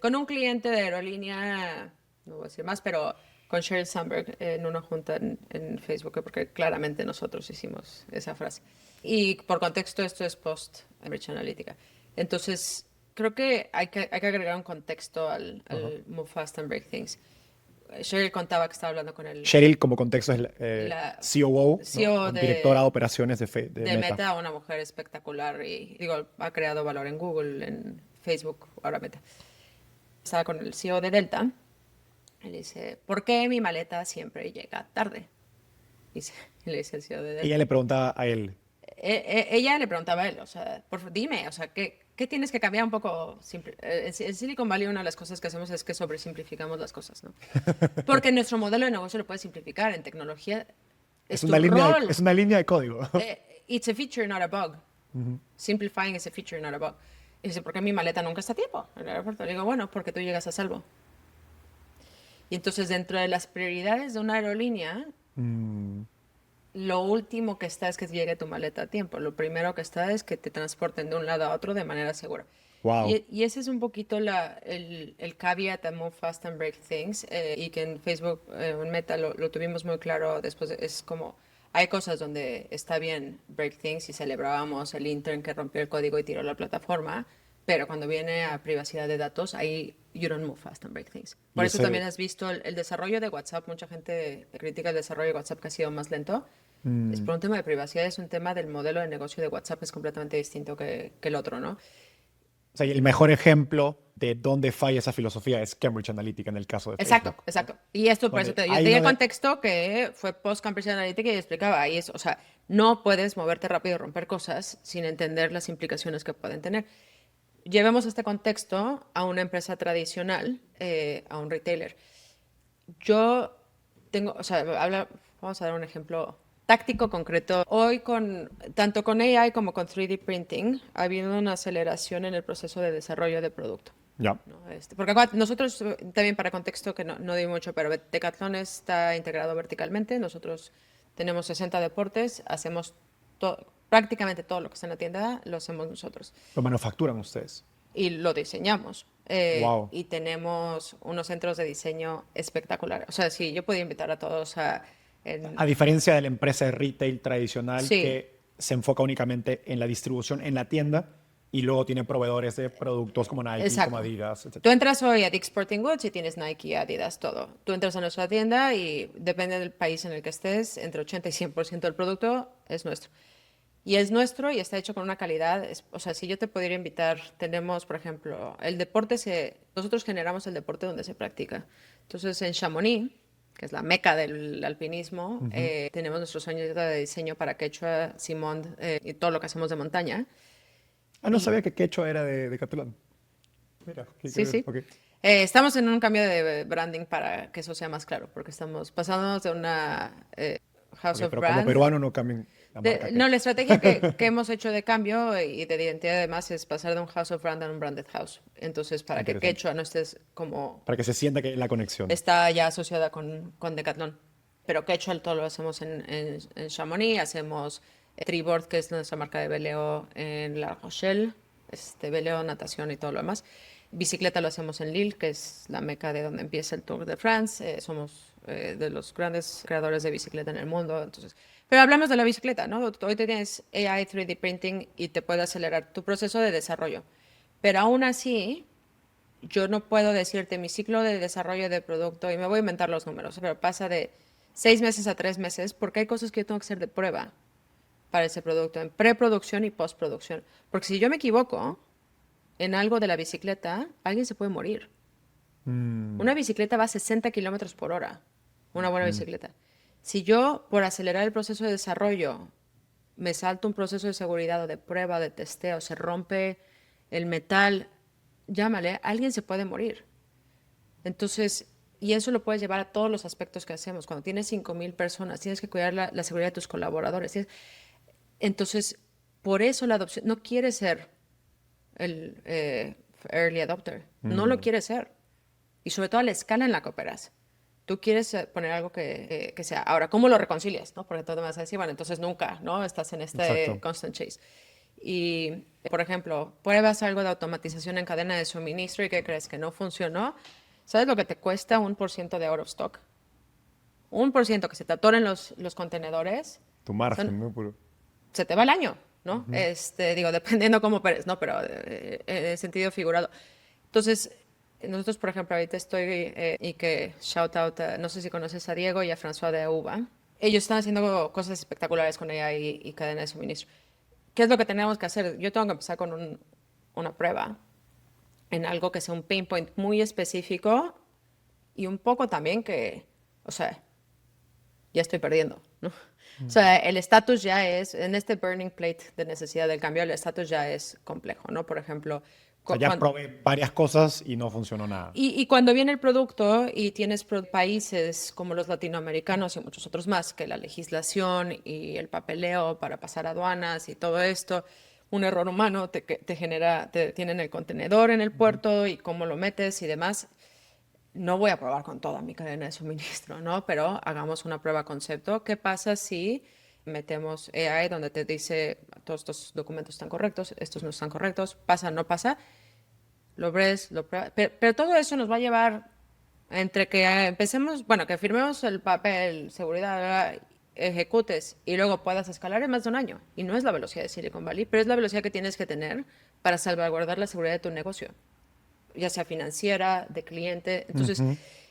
con un cliente de aerolínea, no voy a decir más, pero con Sheryl Sandberg en una junta en Facebook, porque claramente nosotros hicimos esa frase. Y por contexto, esto es post-Cambridge Analytica. Entonces, creo que hay que agregar un contexto al Move Fast and Break Things. Sheryl contaba que estaba hablando con el... Sheryl, como contexto, es la COO, CEO ¿no? Directora de operaciones de de Meta. Meta, una mujer espectacular y digo, ha creado valor en Google, en Facebook, ahora Meta. Estaba con el CEO de Delta. Él dice, ¿por qué mi maleta siempre llega tarde? Y le dice el CEO de Delta. Ella le preguntaba a él. ella le preguntaba a él, o sea, dime, o sea, ¿qué tienes que cambiar un poco? En Silicon Valley una de las cosas que hacemos es que sobresimplificamos las cosas, ¿no? Porque nuestro modelo de negocio lo puede simplificar. En tecnología es tu rol. Es una línea de código. It's a feature, not a bug. Simplifying is a feature, not a bug. Y dice, ¿por qué mi maleta nunca está a tiempo en el aeropuerto? Le digo, bueno, porque tú llegas a salvo. Y entonces dentro de las prioridades de una aerolínea, lo último que está es que llegue tu maleta a tiempo. Lo primero que está es que te transporten de un lado a otro de manera segura. Wow. Y ese es un poquito el caveat a Move Fast and Break Things. Y que en Facebook, en Meta, lo tuvimos muy claro después. Es como, hay cosas donde está bien break things y celebrábamos el intern que rompió el código y tiró la plataforma. Pero cuando viene a privacidad de datos, ahí you don't move fast and break things. Por eso también has visto el desarrollo de WhatsApp. Mucha gente critica el desarrollo de WhatsApp que ha sido más lento. Es por un tema de privacidad, es un tema del modelo de negocio de WhatsApp, es completamente distinto que el otro, ¿no? O sea, y el mejor ejemplo de dónde falla esa filosofía es Cambridge Analytica en el caso de Facebook. Exacto, exacto. Y esto, por eso yo te di el contexto que fue post-Cambridge Analytica y explicaba ahí eso. O sea, no puedes moverte rápido y romper cosas sin entender las implicaciones que pueden tener. Llevemos este contexto a una empresa tradicional, a un retailer. Yo tengo, o sea, vamos a dar un ejemplo táctico concreto. Hoy, tanto con AI como con 3D printing, ha habido una aceleración en el proceso de desarrollo de producto. Ya. ¿No? Porque nosotros, también para contexto, que no di mucho, pero Decathlon está integrado verticalmente. Nosotros tenemos 60 deportes, hacemos prácticamente todo lo que está en la tienda, lo hacemos nosotros. Lo manufacturan ustedes. Y lo diseñamos. Wow. Y tenemos unos centros de diseño espectaculares. O sea, sí, yo podía invitar a todos a... A diferencia de la empresa de retail tradicional Sí. que se enfoca únicamente en la distribución en la tienda y luego tiene proveedores de productos como Nike, Exacto. como Adidas, etc. Tú entras hoy a Dick's Sporting Goods y tienes Nike, Adidas, todo. Tú entras a nuestra tienda y depende del país en el que estés, entre 80 y 100% del producto es nuestro. Y es nuestro y está hecho con una calidad. O sea, si yo te pudiera invitar, tenemos, por ejemplo, el deporte, nosotros generamos el deporte donde se practica. Entonces, en Chamonix, que es la meca del alpinismo, tenemos nuestros sueños de diseño para Quechua, Simón y todo lo que hacemos de montaña. Ah, no sabía que Quechua era de Decathlon. Mira, Sí, sí. Okay. Estamos en un cambio de branding para que eso sea más claro, porque estamos pasando de una House Okay, of pero Brands. como peruano no cambien la marca. No, la estrategia que hemos hecho de cambio y de identidad además es pasar de un House of Brand a un Branded House. Entonces, para que Interesante. Quechua no estés como... Para que se sienta que hay la conexión. Está ya asociada con Decathlon. Pero Quechua todo lo hacemos en Chamonix, hacemos Triboard, que es nuestra marca de veleo en La Rochelle, veleo, natación y todo lo demás. Bicicleta lo hacemos en Lille, que es la meca de donde empieza el Tour de France. Somos de los grandes creadores de bicicleta en el mundo. Entonces, pero hablamos de la bicicleta, ¿no? Hoy te tienes AI, 3D printing y te puede acelerar tu proceso de desarrollo. Pero aún así, yo no puedo decirte mi ciclo de desarrollo de producto, y me voy a inventar los números, pero pasa de 6 meses a 3 meses, porque hay cosas que yo tengo que hacer de prueba para ese producto, en preproducción y postproducción. Porque si yo me equivoco en algo de la bicicleta, alguien se puede morir. Una bicicleta va a 60 kilómetros por hora, una buena bicicleta. Si yo, por acelerar el proceso de desarrollo, me salto un proceso de seguridad o de prueba, de testeo, se rompe el metal, llámale, alguien se puede morir. Entonces, y eso lo puedes llevar a todos los aspectos que hacemos. Cuando tienes 5,000 personas, tienes que cuidar la seguridad de tus colaboradores. Entonces, por eso la adopción, no quiere ser el early adopter, no lo quiere ser. Y sobre todo a la escala en la que operas. Tú quieres poner algo que sea. Ahora, ¿cómo lo reconcilias? ¿No? Porque tú te vas a decir, bueno, entonces nunca, ¿no? Estás en este Exacto. constant chase. Y, por ejemplo, pruebas algo de automatización en cadena de suministro y ¿qué crees? Que no funcionó. ¿Sabes lo que te cuesta 1% de out of stock? 1% que se te atoren los contenedores. Tu margen, ¿no? Puro. Se te va el año, ¿no? Digo, dependiendo cómo operes, ¿no? Pero en sentido figurado. Entonces, nosotros, por ejemplo, ahorita estoy, y que shout out, no sé si conoces a Diego y a François de Uva. Ellos están haciendo cosas espectaculares con ella y cadena de suministro. ¿Qué es lo que tenemos que hacer? Yo tengo que empezar con una prueba en algo que sea un pain point muy específico y un poco también que, o sea, ya estoy perdiendo, ¿no? O sea, el estatus ya es, en este burning plate de necesidad del cambio, el estatus ya es complejo, ¿no? Por ejemplo, O sea, ya probé varias cosas y no funcionó nada. y cuando viene el producto y tienes países como los latinoamericanos y muchos otros más, que la legislación y el papeleo para pasar aduanas y todo esto, un error humano te genera, te detienen el contenedor en el puerto y cómo lo metes y demás. No voy a probar con toda mi cadena de suministro, ¿no? Pero hagamos una prueba concepto. ¿Qué pasa si metemos AI donde te dice todos estos documentos están correctos, estos no están correctos, pasa, no pasa? Lo ves, lo pruebas. Pero todo eso nos va a llevar entre que empecemos, bueno, que firmemos el papel, seguridad, ¿verdad? Ejecutes y luego puedas escalar en más de un año. Y no es la velocidad de Silicon Valley, pero es la velocidad que tienes que tener para salvaguardar la seguridad de tu negocio, ya sea financiera, de cliente. Entonces,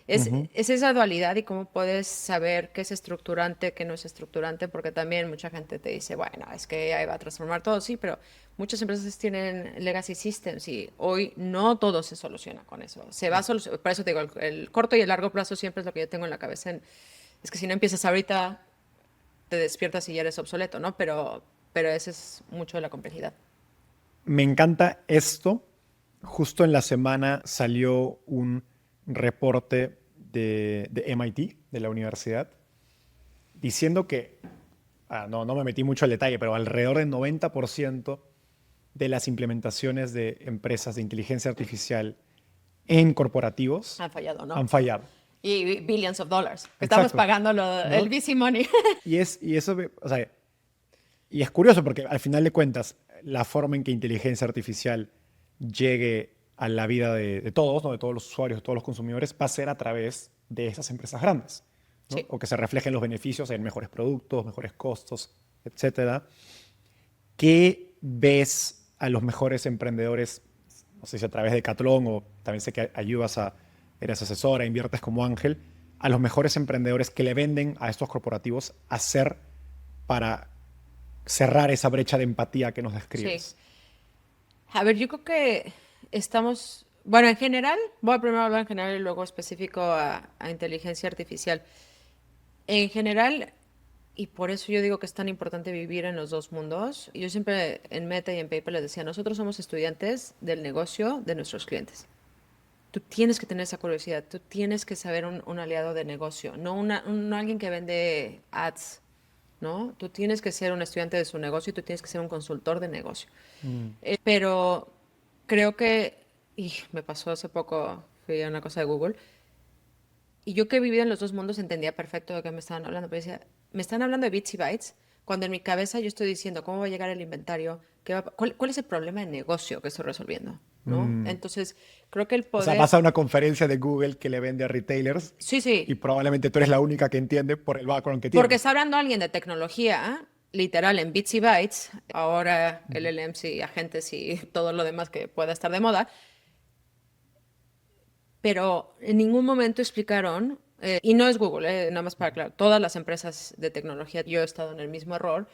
es esa dualidad y cómo puedes saber qué es estructurante, qué no es estructurante, porque también mucha gente te dice, bueno, es que AI va a transformar todo, sí, pero muchas empresas tienen legacy systems y hoy no todo se soluciona con eso. Se va a solucionar, por eso te digo, el corto y el largo plazo siempre es lo que yo tengo en la cabeza. Es que si no empiezas ahorita, te despiertas y ya eres obsoleto, ¿no? Pero ese es mucho de la complejidad. Me encanta esto. Justo en la semana salió un reporte de MIT, de la universidad, diciendo que, no me metí mucho al detalle, pero alrededor del 90% de las implementaciones de empresas de inteligencia artificial en corporativos Han fallado, ¿no? han fallado. Y billions of dollars. Estamos Exacto. pagando el VC money. Y eso, o sea, y es curioso porque al final de cuentas, la forma en que inteligencia artificial llegue a la vida de todos, ¿no? De todos los usuarios, de todos los consumidores, va a ser a través de esas empresas grandes, ¿no? Sí. O que se reflejen los beneficios en mejores productos, mejores costos, etcétera. ¿Qué ves a los mejores emprendedores? No sé si a través de Catlón o también sé que eres asesora, inviertes como Ángel, a los mejores emprendedores que le venden a estos corporativos hacer para cerrar esa brecha de empatía que nos describes. Sí. A ver, yo creo que estamos, bueno, en general, voy a primero hablar en general y luego específico a inteligencia artificial. En general, y por eso yo digo que es tan importante vivir en los dos mundos, yo siempre en Meta y en PayPal les decía, nosotros somos estudiantes del negocio de nuestros clientes. Tú tienes que tener esa curiosidad, tú tienes que saber un aliado de negocio, no alguien que vende ads, ¿no? Tú tienes que ser un estudiante de su negocio y tú tienes que ser un consultor de negocio. Pero creo que, y me pasó hace poco, fui a una cosa de Google, y yo que he vivido en los dos mundos entendía perfecto de qué me estaban hablando, pero decía, me están hablando de bits y bytes, cuando en mi cabeza yo estoy diciendo cómo va a llegar el inventario, cuál es el problema de negocio que estoy resolviendo, ¿no? Entonces, creo que el O sea, poder... vas a una conferencia de Google que le vende a retailers Sí, sí. y probablemente tú eres la única que entiende por el background que tienes. Porque está hablando alguien de tecnología, literal, en bits y bytes, ahora LLMs y agentes y todo lo demás que pueda estar de moda, pero en ningún momento explicaron, y no es Google, nada más para aclarar, todas las empresas de tecnología, yo he estado en el mismo error,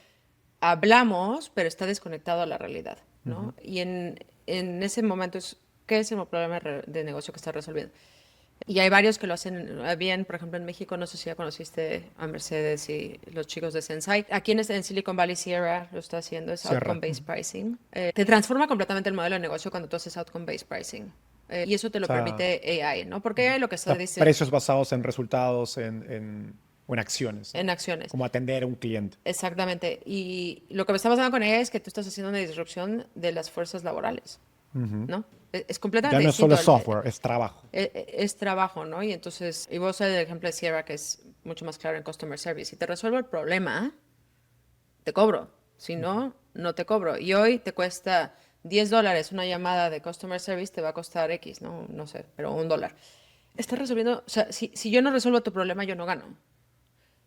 hablamos, pero está desconectado a la realidad, ¿no? Y en ese momento ¿qué es el problema de negocio que está resolviendo? Y hay varios que lo hacen bien, por ejemplo en México, no sé si ya conociste a Mercedes y los chicos de Sensei. Aquí en Silicon Valley Sierra lo está haciendo, es Sierra. outcome-based pricing. Te transforma completamente el modelo de negocio cuando tú haces outcome-based pricing. Y eso te lo O sea, permite AI, ¿no? Porque AI lo que O sea, está dice precios basados en resultados o en acciones, ¿no? en acciones. Como atender a un cliente. Exactamente. Y lo que me está pasando con AI es que tú estás haciendo una disrupción de las fuerzas laborales, ¿no? Es completamente Ya no es distinto solo software, es trabajo. es trabajo, ¿no? Y entonces, y vos sabes el ejemplo de Sierra, que es mucho más claro en Customer Service. Si te resuelvo el problema, te cobro. Si no, no te cobro. Y hoy te cuesta $10 una llamada de Customer Service, te va a costar X, ¿no? No sé, pero $1. Estás resolviendo, o sea, si yo no resuelvo tu problema, yo no gano.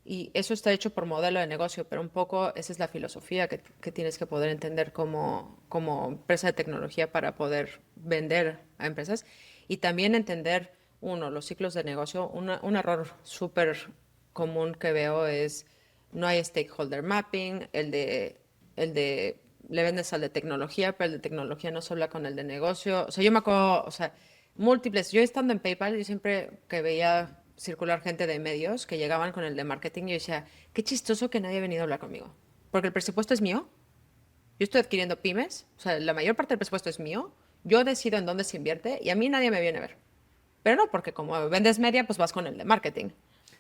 Y eso está hecho por modelo de negocio, pero un poco esa es la filosofía que tienes que poder entender como empresa de tecnología para poder vender a empresas y también entender, los ciclos de negocio. Un error súper común que veo es no hay stakeholder mapping, le vendes al de tecnología, pero el de tecnología no se habla con el de negocio. O sea, yo me acuerdo, o sea, múltiples. Yo estando en PayPal, yo siempre que veía circular gente de medios que llegaban con el de marketing y yo decía, qué chistoso que nadie ha venido a hablar conmigo. Porque el presupuesto es mío. Yo estoy adquiriendo pymes. O sea, la mayor parte del presupuesto es mío. Yo decido en dónde se invierte y a mí nadie me viene a ver. Pero no, porque como vendes media, pues vas con el de marketing,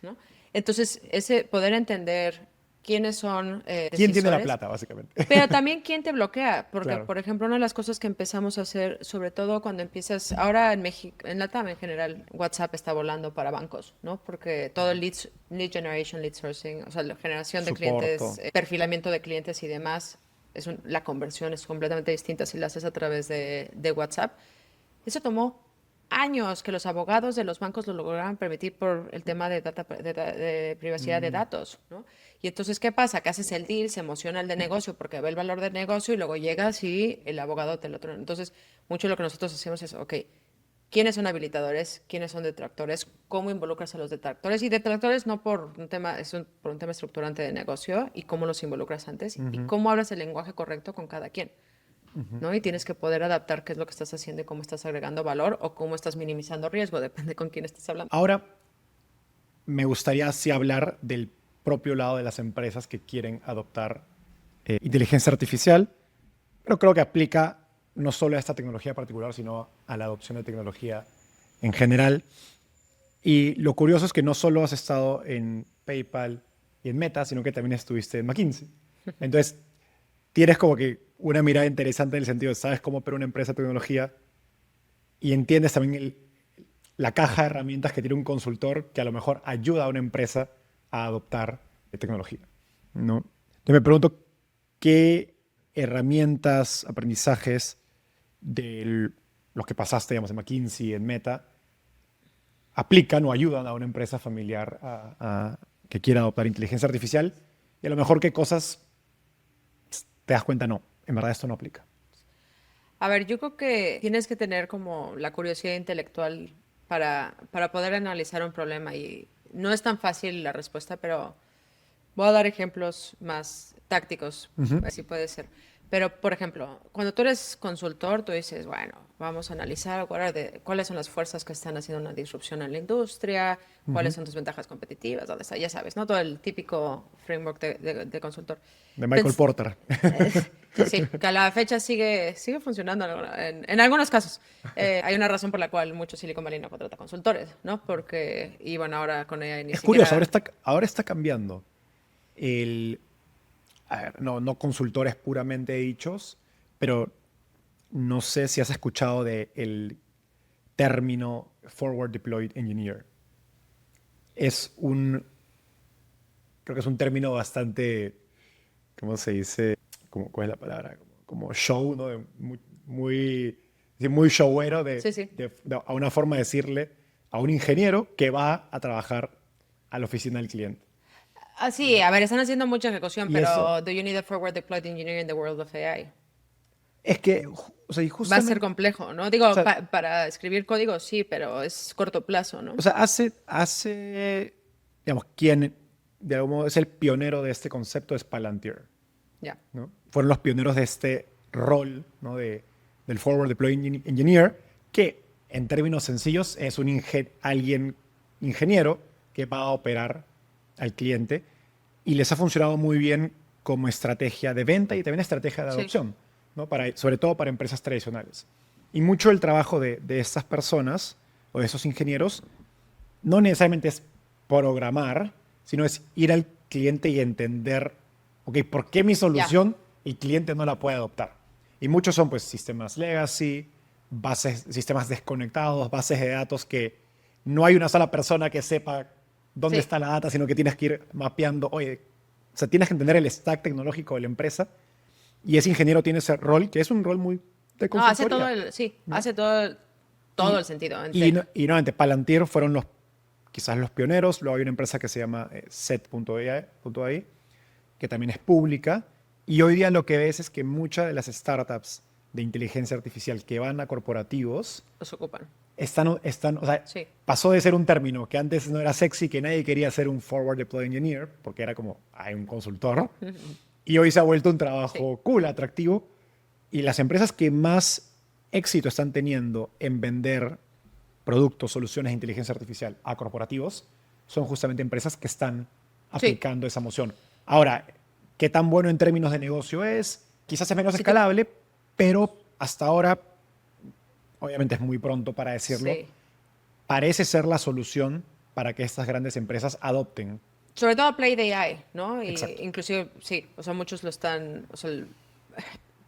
¿no? Entonces, ese poder entender quiénes son ¿Quién tiene la decisores, plata, básicamente? pero también quién te bloquea, porque, Claro. por ejemplo, una de las cosas que empezamos a hacer, sobre todo cuando empiezas, ahora en México, en LATAM en general, WhatsApp está volando para bancos, ¿no? Porque todo el lead generation, lead sourcing, o sea, la generación de clientes, Soporto. perfilamiento de clientes y demás, la conversión es completamente distinta si la haces a través de WhatsApp. Eso tomó años que los abogados de los bancos lo lograran permitir por el tema de privacidad de datos, ¿no? Y entonces, ¿qué pasa? Que haces el deal, se emociona el de negocio porque ve el valor del negocio y luego llegas y el abogado te lo trae. Entonces, mucho de lo que nosotros hacemos es, ok, ¿quiénes son habilitadores? ¿Quiénes son detractores? ¿Cómo involucras a los detractores? Y detractores no por un tema, por un tema estructurante de negocio y cómo los involucras antes y cómo hablas el lenguaje correcto con cada quien. ¿No? Y tienes que poder adaptar qué es lo que estás haciendo y cómo estás agregando valor o cómo estás minimizando riesgo, depende con quién estés hablando. Ahora, me gustaría así hablar del propio lado de las empresas que quieren adoptar inteligencia artificial, pero creo que aplica no solo a esta tecnología particular, sino a la adopción de tecnología en general. Y lo curioso es que no solo has estado en PayPal y en Meta, sino que también estuviste en McKinsey. Entonces, tienes como que una mirada interesante en el sentido de sabes cómo opera una empresa de tecnología y entiendes también la caja de herramientas que tiene un consultor que a lo mejor ayuda a una empresa a adoptar tecnología, ¿no? Entonces me pregunto qué herramientas, aprendizajes de los que pasaste, digamos, en McKinsey, en Meta, aplican o ayudan a una empresa familiar que quiera adoptar inteligencia artificial y a lo mejor qué cosas te das cuenta, no, en verdad esto no aplica. A ver, yo creo que tienes que tener como la curiosidad intelectual para poder analizar un problema y no es tan fácil la respuesta, pero voy a dar ejemplos más tácticos, así puede ser. Pero, por ejemplo, cuando tú eres consultor, tú dices, bueno, vamos a analizar cuáles son las fuerzas que están haciendo una disrupción en la industria, cuáles son tus ventajas competitivas, dónde está, ya sabes, ¿no? Todo el típico framework de consultor. De Michael Porter. Sí, que a la fecha sigue funcionando en algunos casos. Hay una razón por la cual mucho Silicon Valley no contrata consultores, ¿no? Porque, y bueno, ahora con AI ni Es siquiera... curioso, ahora está cambiando. A ver, no consultores puramente dichos, pero no sé si has escuchado del término Forward Deployed Engineer. Creo que es un término bastante, ¿cómo se dice? ¿Cuál es la palabra? Como show, ¿no? Muy showero Sí. a una forma de decirle a un ingeniero que va a trabajar a la oficina del cliente. Sí, a ver, están haciendo mucha ejecución, Y pero eso- do you need a forward deployed engineer in the world of AI? Es que, o sea, y Va a justamente, ser complejo, ¿no? Digo, o sea, para escribir código sí, pero es corto plazo, ¿no? o sea, digamos, quien de algún modo es el pionero de este concepto es Palantir, Ya. ¿no? Fueron los pioneros de este rol, ¿no? Del Forward Deployed Engineer, que en términos sencillos es alguien ingeniero que va a operar al cliente y les ha funcionado muy bien como estrategia de venta y también estrategia de Sí. adopción, ¿no? Sobre todo para empresas tradicionales. Y mucho del trabajo de estas personas o de esos ingenieros no necesariamente es programar, sino es ir al cliente y entender, ok, ¿por qué mi solución el cliente no la puede adoptar? Y muchos son pues sistemas legacy, sistemas desconectados, bases de datos que no hay una sola persona que sepa dónde Sí. está la data, sino que tienes que ir mapeando, oye, o sea, tienes que entender el stack tecnológico de la empresa y ese ingeniero tiene ese rol, que es un rol muy de No, hace consultoría. hace todo el sentido. Y nuevamente, Palantir fueron quizás los pioneros. Luego hay una empresa que se llama Set.ai, que también es pública. Y hoy día lo que ves es que muchas de las startups de inteligencia artificial que van a corporativos Los ocupan. o sea, Sí. pasó de ser un término que antes no era sexy, que nadie quería ser un Forward Deployed Engineer, porque era como, hay un consultor. Y hoy se ha vuelto un trabajo cool, atractivo. Y las empresas que más éxito están teniendo en vender productos, soluciones de inteligencia artificial a corporativos, son justamente empresas que están aplicando esa moción. Ahora, ¿qué tan bueno en términos de negocio es? Quizás es menos escalable, pero hasta ahora, obviamente es muy pronto para decirlo, Sí. parece ser la solución para que estas grandes empresas adopten. Sobre todo Play de AI, ¿no? Y Exacto. inclusive, sí, o sea, muchos lo están, o sea,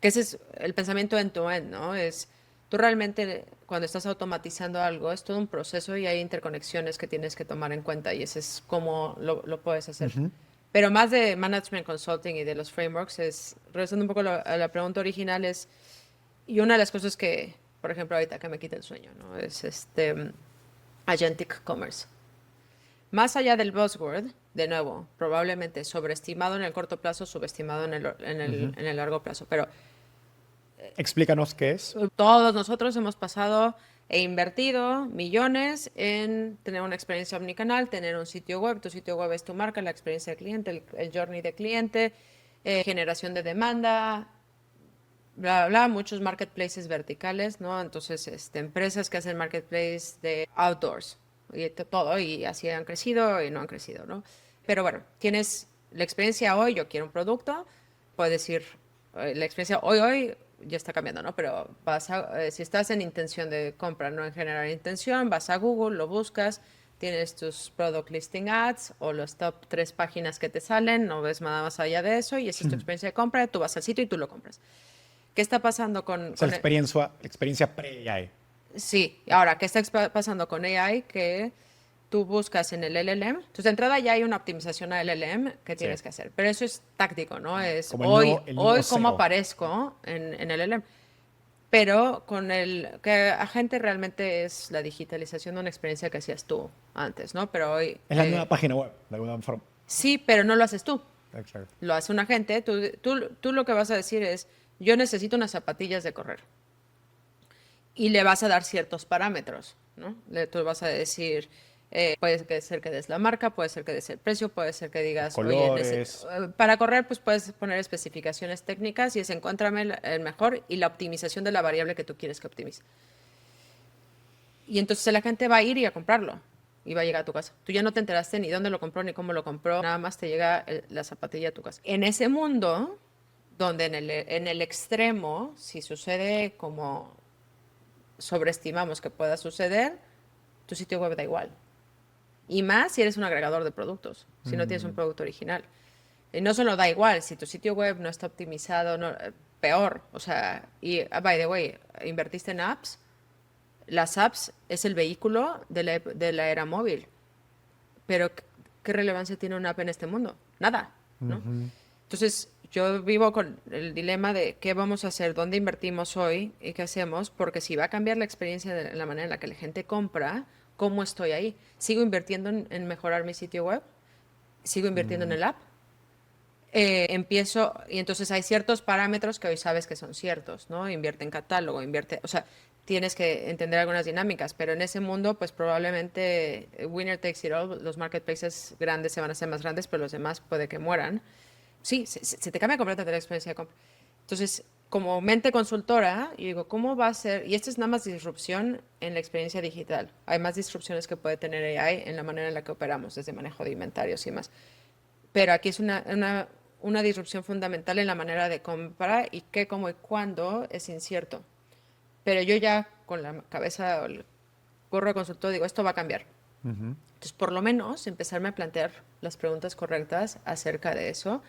que ese es el pensamiento end-to-end, ¿no? Es, tú realmente cuando estás automatizando algo, es todo un proceso y hay interconexiones que tienes que tomar en cuenta y ese es cómo lo puedes hacer. Pero más de management consulting y de los frameworks es, regresando un poco a la pregunta original, es, y una de las cosas que, por ejemplo, ahorita que me quita el sueño, ¿no? Es agentic commerce. Más allá del buzzword, de nuevo, probablemente sobreestimado en el corto plazo, subestimado en el largo plazo. Pero Explícanos qué es. todos nosotros hemos pasado e invertido millones en tener una experiencia omnicanal, tener un sitio web. Tu sitio web es tu marca, la experiencia del cliente, el journey de cliente, generación de demanda, bla, bla, bla, muchos marketplaces verticales, ¿no? Entonces, empresas que hacen marketplace de outdoors y todo, y así han crecido y no han crecido, ¿no? Pero bueno, tienes la experiencia hoy, yo quiero un producto, puedes ir, la experiencia hoy ya está cambiando, ¿no? Pero si estás en intención de compra, no en generar intención, vas a Google, lo buscas, tienes tus product listing ads o los top 3 páginas que te salen, no ves nada más allá de eso y esa es tu experiencia de compra, tú vas al sitio y tú lo compras. ¿Qué está pasando O sea, la experiencia pre-AI. Sí, ahora, ¿qué está pasando con AI? Que tú buscas en el LLM. Entonces, de entrada ya hay una optimización a LLM que Sí. tienes que hacer. Pero eso es táctico, ¿no? Es Como hoy cómo SEO. aparezco en el LLM. Pero con el que agente realmente es la digitalización de una experiencia que hacías tú antes, ¿no? Pero hoy Es la nueva página web, de alguna forma. sí, pero no lo haces tú. Exacto. Lo hace un agente. Tú lo que vas a decir es, yo necesito unas zapatillas de correr. Y le vas a dar ciertos parámetros, ¿no? Tú vas a decir, puede ser que des la marca, puede ser que des el precio, puede ser que digas, oye, Colores. para correr, pues puedes poner especificaciones técnicas y es encuéntrame el mejor y la optimización de la variable que tú quieres que optimice. Y entonces la gente va a ir y a comprarlo y va a llegar a tu casa. Tú ya no te enteraste ni dónde lo compró ni cómo lo compró, nada más te llega la zapatilla a tu casa. En ese mundo, donde en el extremo, si sucede como sobreestimamos que pueda suceder, tu sitio web da igual. Y más si eres un agregador de productos, si no tienes un producto original. Y no solo da igual, si tu sitio web no está optimizado, peor. O sea, y by the way, invertiste en apps, las apps es el vehículo de la era móvil. Pero, ¿qué relevancia tiene una app en este mundo? Nada, ¿no? Entonces, yo vivo con el dilema de qué vamos a hacer, dónde invertimos hoy y qué hacemos, porque si va a cambiar la experiencia de la manera en la que la gente compra, ¿cómo estoy ahí? ¿Sigo invirtiendo en mejorar mi sitio web? ¿Sigo invirtiendo en el app? Empiezo, y entonces hay ciertos parámetros que hoy sabes que son ciertos, ¿no? Invierte en catálogo, o sea, tienes que entender algunas dinámicas, pero en ese mundo, pues probablemente winner takes it all, los marketplaces grandes se van a hacer más grandes, pero los demás puede que mueran. Sí, se te cambia completamente la experiencia de compra. Entonces, como mente consultora, yo digo, ¿cómo va a ser? Y esto es nada más disrupción en la experiencia digital. Hay más disrupciones que puede tener AI en la manera en la que operamos, desde manejo de inventarios y más. Pero aquí es una disrupción fundamental en la manera de comprar y qué, cómo y cuándo es incierto. Pero yo ya con la cabeza, el gorro de consultor, digo, esto va a cambiar. Entonces, por lo menos, empezarme a plantear las preguntas correctas acerca de eso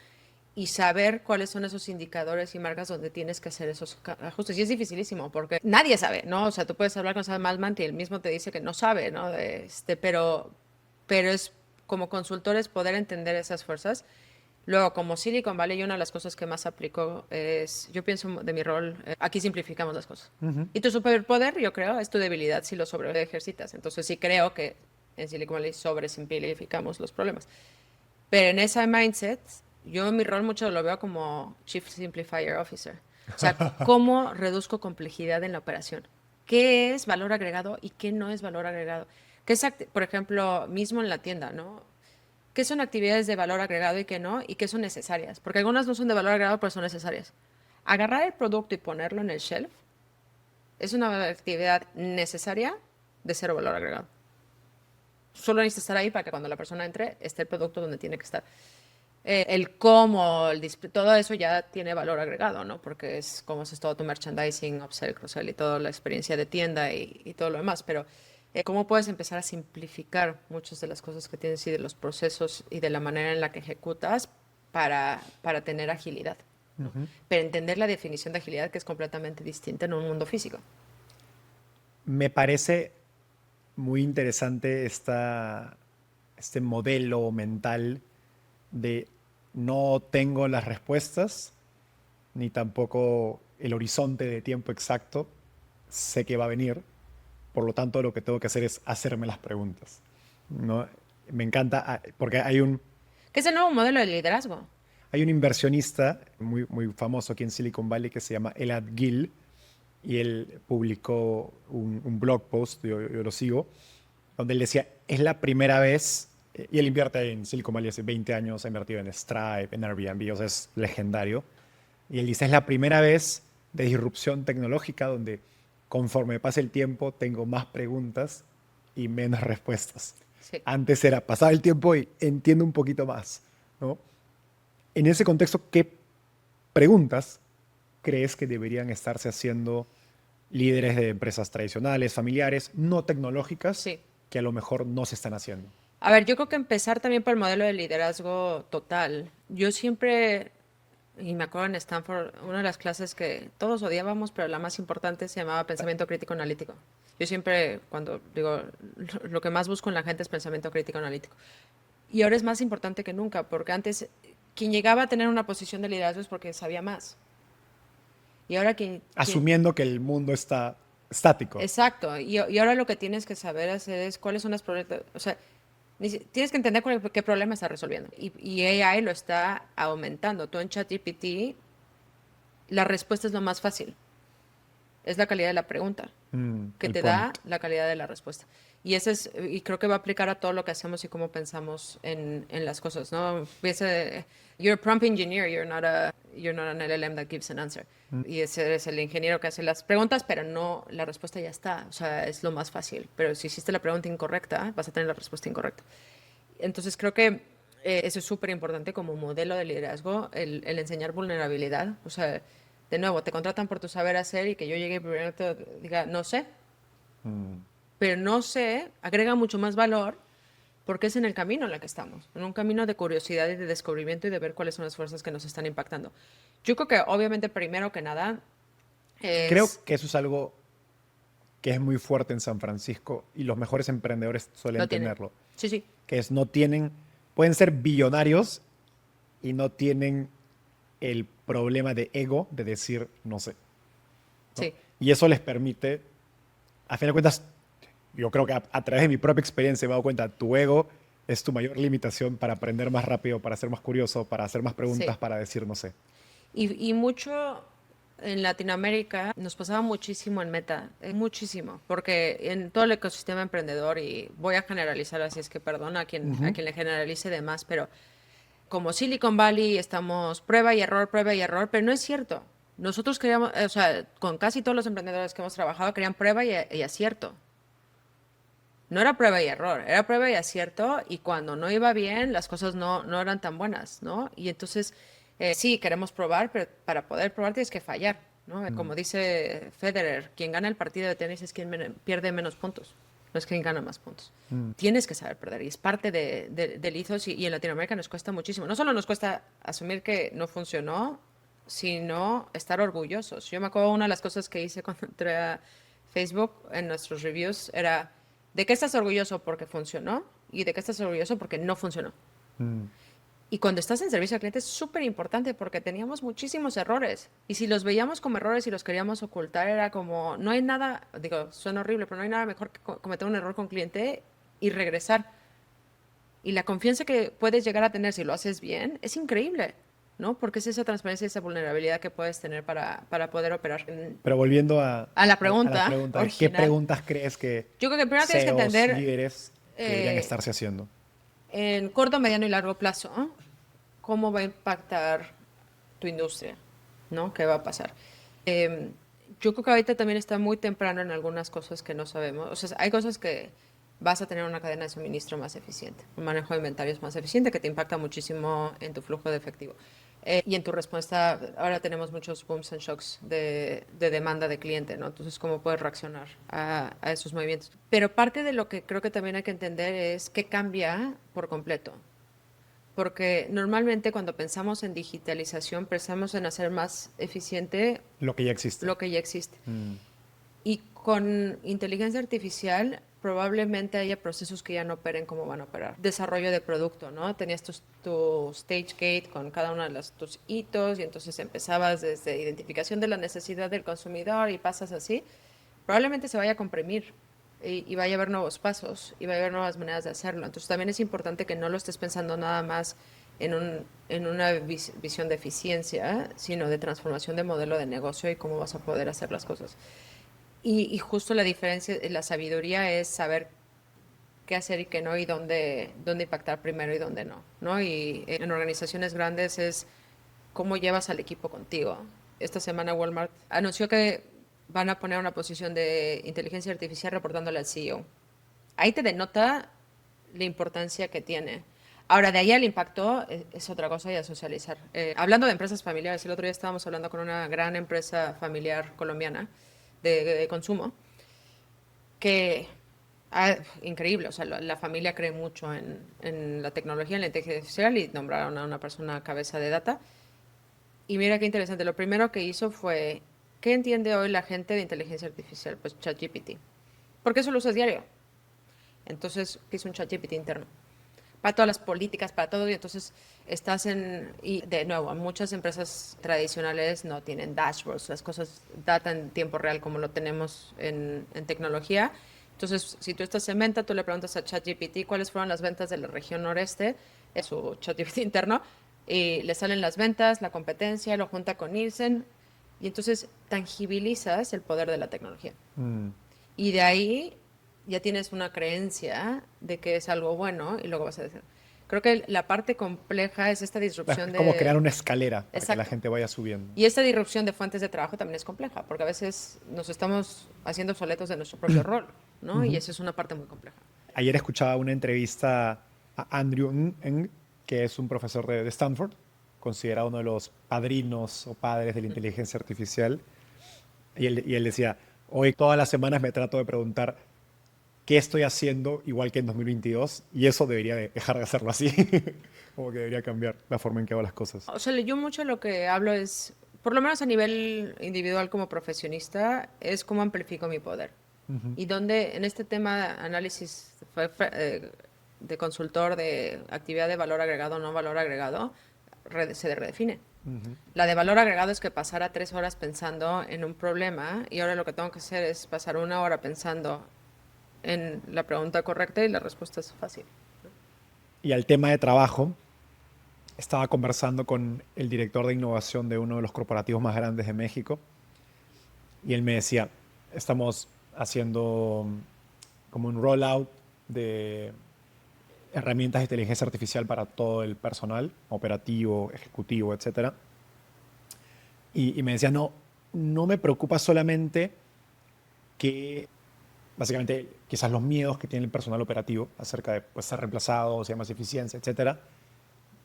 y saber cuáles son esos indicadores y marcas donde tienes que hacer esos ajustes. Y es dificilísimo porque nadie sabe, ¿no? O sea, tú puedes hablar con Sam Altman y él mismo te dice que no sabe, ¿no? Pero es como consultores poder entender esas fuerzas. Luego, como Silicon Valley, una de las cosas que más aplico es, yo pienso de mi rol, aquí simplificamos las cosas. Y tu superpoder, yo creo, es tu debilidad si lo sobre ejercitas. Entonces sí creo que en Silicon Valley sobresimplificamos los problemas. Pero en ese mindset, yo mi rol mucho lo veo como Chief Simplifier Officer. O sea, ¿cómo reduzco complejidad en la operación? ¿Qué es valor agregado y qué no es valor agregado? ¿Qué es, por ejemplo, mismo en la tienda, ¿no? ¿Qué son actividades de valor agregado y qué no? ¿Y qué son necesarias? Porque algunas no son de valor agregado, pero son necesarias. Agarrar el producto y ponerlo en el shelf es una actividad necesaria, de cero valor agregado. Solo necesitas estar ahí para que cuando la persona entre, esté el producto donde tiene que estar. El cómo, el display, todo eso ya tiene valor agregado, ¿no? Porque es cómo haces todo tu merchandising, upsell, cross-sell y toda la experiencia de tienda y todo lo demás. Pero cómo puedes empezar a simplificar muchas de las cosas que tienes y de los procesos y de la manera en la que ejecutas para tener agilidad, ¿no? Pero entender la definición de agilidad, que es completamente distinta en un mundo físico. Me parece muy interesante este modelo mental de no tengo las respuestas, ni tampoco el horizonte de tiempo exacto, sé que va a venir, por lo tanto lo que tengo que hacer es hacerme las preguntas, ¿no? Me encanta, porque ¿Qué es el nuevo modelo de liderazgo? hay un inversionista muy, muy famoso aquí en Silicon Valley que se llama Elad Gil, y él publicó un blog post, yo lo sigo, donde él decía, es la primera vez, y él invierte en Silicon Valley hace 20 años, ha invertido en Stripe, en Airbnb, o sea, es legendario. Y él dice, es la primera vez de disrupción tecnológica donde conforme pasa el tiempo tengo más preguntas y menos respuestas. Sí. Antes era pasar el tiempo y entiendo un poquito más, ¿no? En ese contexto, ¿qué preguntas crees que deberían estarse haciendo líderes de empresas tradicionales, familiares, no tecnológicas, Sí. que a lo mejor no se están haciendo? A ver, yo creo que empezar también por el modelo de liderazgo total. Yo siempre, y me acuerdo en Stanford, una de las clases que todos odiábamos, pero la más importante se llamaba pensamiento crítico analítico. Yo siempre, cuando digo, lo que más busco en la gente es pensamiento crítico analítico. Y ahora es más importante que nunca, porque antes quien llegaba a tener una posición de liderazgo es porque sabía más. Y ahora Asumiendo que el mundo está estático. Exacto. Y ahora lo que tienes que saber hacer es cuáles son los problemas. O sea, tienes que entender qué problema está resolviendo. Y AI lo está aumentando. Tú en ChatGPT, la respuesta es lo más fácil. Es la calidad de la pregunta que el te da prompt. la calidad de la respuesta. Y creo que va a aplicar a todo lo que hacemos y cómo pensamos en las cosas, ¿no? You're a prompt engineer, you're not an LLM that gives an answer. Y ese es el ingeniero que hace las preguntas, pero no, la respuesta ya está. O sea, es lo más fácil. Pero si hiciste la pregunta incorrecta, vas a tener la respuesta incorrecta. Entonces creo que eso es súper importante como modelo de liderazgo, el enseñar vulnerabilidad. O sea, de nuevo, te contratan por tu saber hacer y que yo llegue primero y te diga, no sé. Pero no sé, agrega mucho más valor porque es en el camino en el que estamos, en un camino de curiosidad y de descubrimiento y de ver cuáles son las fuerzas que nos están impactando. Yo creo que obviamente primero que nada Creo es... que eso es algo que es muy fuerte en San Francisco y los mejores emprendedores suelen Lo tienen. tenerlo. Sí, sí. Que es pueden ser billonarios y no tienen el problema de ego de decir no sé, ¿no? Sí. Y eso les permite, a fin de cuentas, yo creo que a través de mi propia experiencia me he dado cuenta, tu ego es tu mayor limitación para aprender más rápido, para ser más curioso, para hacer más preguntas, Sí. para decir no sé. Y mucho en Latinoamérica nos pasaba muchísimo en Meta, muchísimo, porque en todo el ecosistema emprendedor, y voy a generalizar, así es que perdona a quien le generalice de más, pero como Silicon Valley estamos prueba y error, pero no es cierto. Nosotros queríamos, o sea, con casi todos los emprendedores que hemos trabajado, querían prueba y acierto. No era prueba y error, era prueba y acierto, y cuando no iba bien, las cosas no eran tan buenas, ¿no? Y entonces, sí, queremos probar, pero para poder probar tienes que fallar, ¿no? Como dice Federer, quien gana el partido de tenis es quien pierde menos puntos, no es quien gana más puntos. Tienes que saber perder, y es parte del ethos, y en Latinoamérica nos cuesta muchísimo. No solo nos cuesta asumir que no funcionó, sino estar orgullosos. Yo me acuerdo una de las cosas que hice cuando entré a Facebook en nuestros reviews era... ¿De qué estás orgulloso porque funcionó? ¿Y de qué estás orgulloso porque no funcionó? Y cuando estás en servicio al cliente es súper importante porque teníamos muchísimos errores. Y si los veíamos como errores y los queríamos ocultar, era como, no hay nada, digo, suena horrible, pero no hay nada mejor que cometer un error con cliente y regresar. Y la confianza que puedes llegar a tener si lo haces bien es increíble, ¿no? Porque es esa transparencia y esa vulnerabilidad que puedes tener para poder operar. Pero volviendo a la pregunta ¿qué original. preguntas crees que Yo creo que primero tienes que CEOs, entender líderes deberían estarse haciendo? en corto, mediano y largo plazo, cómo va a impactar tu industria, ¿no? ¿Qué va a pasar? Yo creo que ahorita también está muy temprano en algunas cosas que no sabemos. O sea, hay cosas que vas a tener una cadena de suministro más eficiente, un manejo de inventarios más eficiente que te impacta muchísimo en tu flujo de efectivo. Y en tu respuesta, ahora tenemos muchos booms and shocks de demanda de cliente, ¿no? Entonces, ¿cómo puedes reaccionar a esos movimientos? Pero parte de lo que creo que también hay que entender es qué cambia por completo. Porque normalmente cuando pensamos en digitalización, pensamos en hacer más eficiente Lo que ya existe. lo que ya existe. Y con inteligencia artificial probablemente haya procesos que ya no operen como van a operar. Desarrollo de producto, ¿no? Tenías tu stage gate con cada uno de tus hitos y entonces empezabas desde identificación de la necesidad del consumidor y pasas así. Probablemente se vaya a comprimir y vaya a haber nuevos pasos y vaya a haber nuevas maneras de hacerlo. Entonces también es importante que no lo estés pensando nada más en una visión de eficiencia, sino de transformación de modelo de negocio y cómo vas a poder hacer las cosas. Y justo la diferencia, la sabiduría es saber qué hacer y qué no, y dónde impactar primero y dónde no, ¿no? Y en organizaciones grandes es cómo llevas al equipo contigo. Esta semana Walmart anunció que van a poner una posición de inteligencia artificial reportándole al CEO. Ahí te denota la importancia que tiene. Ahora, de ahí al impacto es otra cosa y a socializar. Hablando de empresas familiares, el otro día estábamos hablando con una gran empresa familiar colombiana de consumo, que increíble, o sea, la familia cree mucho en la tecnología, en la inteligencia artificial y nombraron a una persona cabeza de data. Y mira qué interesante, lo primero que hizo fue, ¿qué entiende hoy la gente de inteligencia artificial? Pues ChatGPT. Porque eso lo usas diario. Entonces, ¿qué es un ChatGPT interno? Para todas las políticas, para todo, y entonces y de nuevo, muchas empresas tradicionales no tienen dashboards, las cosas data en tiempo real como lo tenemos en tecnología. Entonces, si tú estás en venta, tú le preguntas a ChatGPT cuáles fueron las ventas de la región noreste, es su ChatGPT interno, y le salen las ventas, la competencia, lo junta con Nielsen, y entonces tangibilizas el poder de la tecnología. Y de ahí ya tienes una creencia de que es algo bueno y luego vas a decir. Creo que la parte compleja es esta disrupción Es como crear una escalera para que Exacto. la gente vaya subiendo. Y esta disrupción de fuentes de trabajo también es compleja, porque a veces nos estamos haciendo obsoletos de nuestro propio rol, ¿no? Y eso es una parte muy compleja. Ayer escuchaba una entrevista a Andrew Ng, que es un profesor de Stanford, considerado uno de los padrinos o padres de la inteligencia artificial. Y él decía, hoy todas las semanas me trato de preguntar qué estoy haciendo igual que en 2022 y eso debería dejar de hacerlo así. Como que debería cambiar la forma en que hago las cosas. O sea, yo mucho lo que hablo es, por lo menos a nivel individual como profesionista, es cómo amplifico mi poder. Y donde en este tema análisis de consultor de actividad de valor agregado o no valor agregado, se redefine. La de valor agregado es que pasara 3 horas pensando en un problema y ahora lo que tengo que hacer es pasar 1 hora pensando en la pregunta correcta y la respuesta es fácil. Y al tema de trabajo, estaba conversando con el director de innovación de uno de los corporativos más grandes de México y él me decía, estamos haciendo como un rollout de herramientas de inteligencia artificial para todo el personal, operativo, ejecutivo, etc. Y me decía, no me preocupa solamente que básicamente quizás los miedos que tiene el personal operativo acerca de pues, ser reemplazados, sea más eficiencia, etcétera,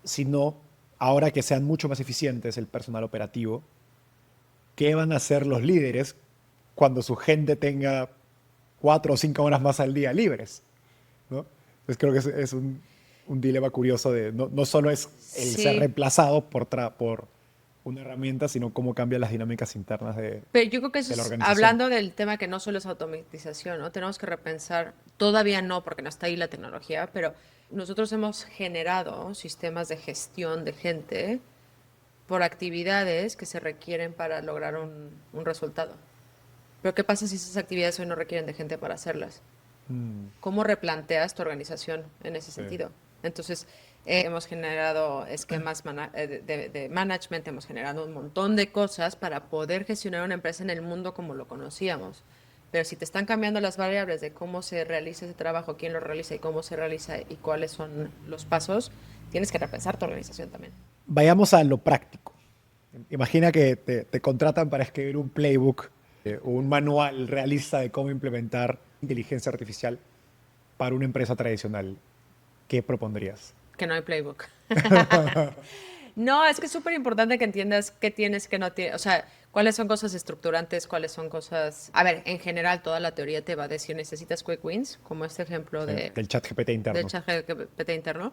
sino ahora que sean mucho más eficientes el personal operativo, ¿qué van a hacer los líderes cuando su gente tenga 4 o 5 horas más al día libres? ¿No? Entonces creo que es un dilema curioso de no solo es el Sí. ser reemplazado por una herramienta, sino cómo cambian las dinámicas internas de Pero yo creo que eso de la es, organización. hablando del tema que no solo es automatización, ¿no? Tenemos que repensar, todavía no, porque no está ahí la tecnología, pero nosotros hemos generado sistemas de gestión de gente por actividades que se requieren para lograr un resultado. Pero ¿qué pasa si esas actividades hoy no requieren de gente para hacerlas? ¿Cómo replanteas tu organización en ese sentido? Entonces, hemos generado esquemas de management, hemos generado un montón de cosas para poder gestionar una empresa en el mundo como lo conocíamos. Pero si te están cambiando las variables de cómo se realiza ese trabajo, quién lo realiza y cómo se realiza y cuáles son los pasos, tienes que repensar tu organización también. Vayamos a lo práctico. Imagina que te contratan para escribir un playbook Un manual realista de cómo implementar inteligencia artificial para una empresa tradicional, ¿qué propondrías? Que no hay playbook. No, es que es súper importante que entiendas qué tienes, qué no tienes. O sea, cuáles son cosas estructurantes, cuáles son cosas... A ver, en general, toda la teoría te va a decir, necesitas quick wins, como este ejemplo Del chat GPT interno. del chat GPT interno.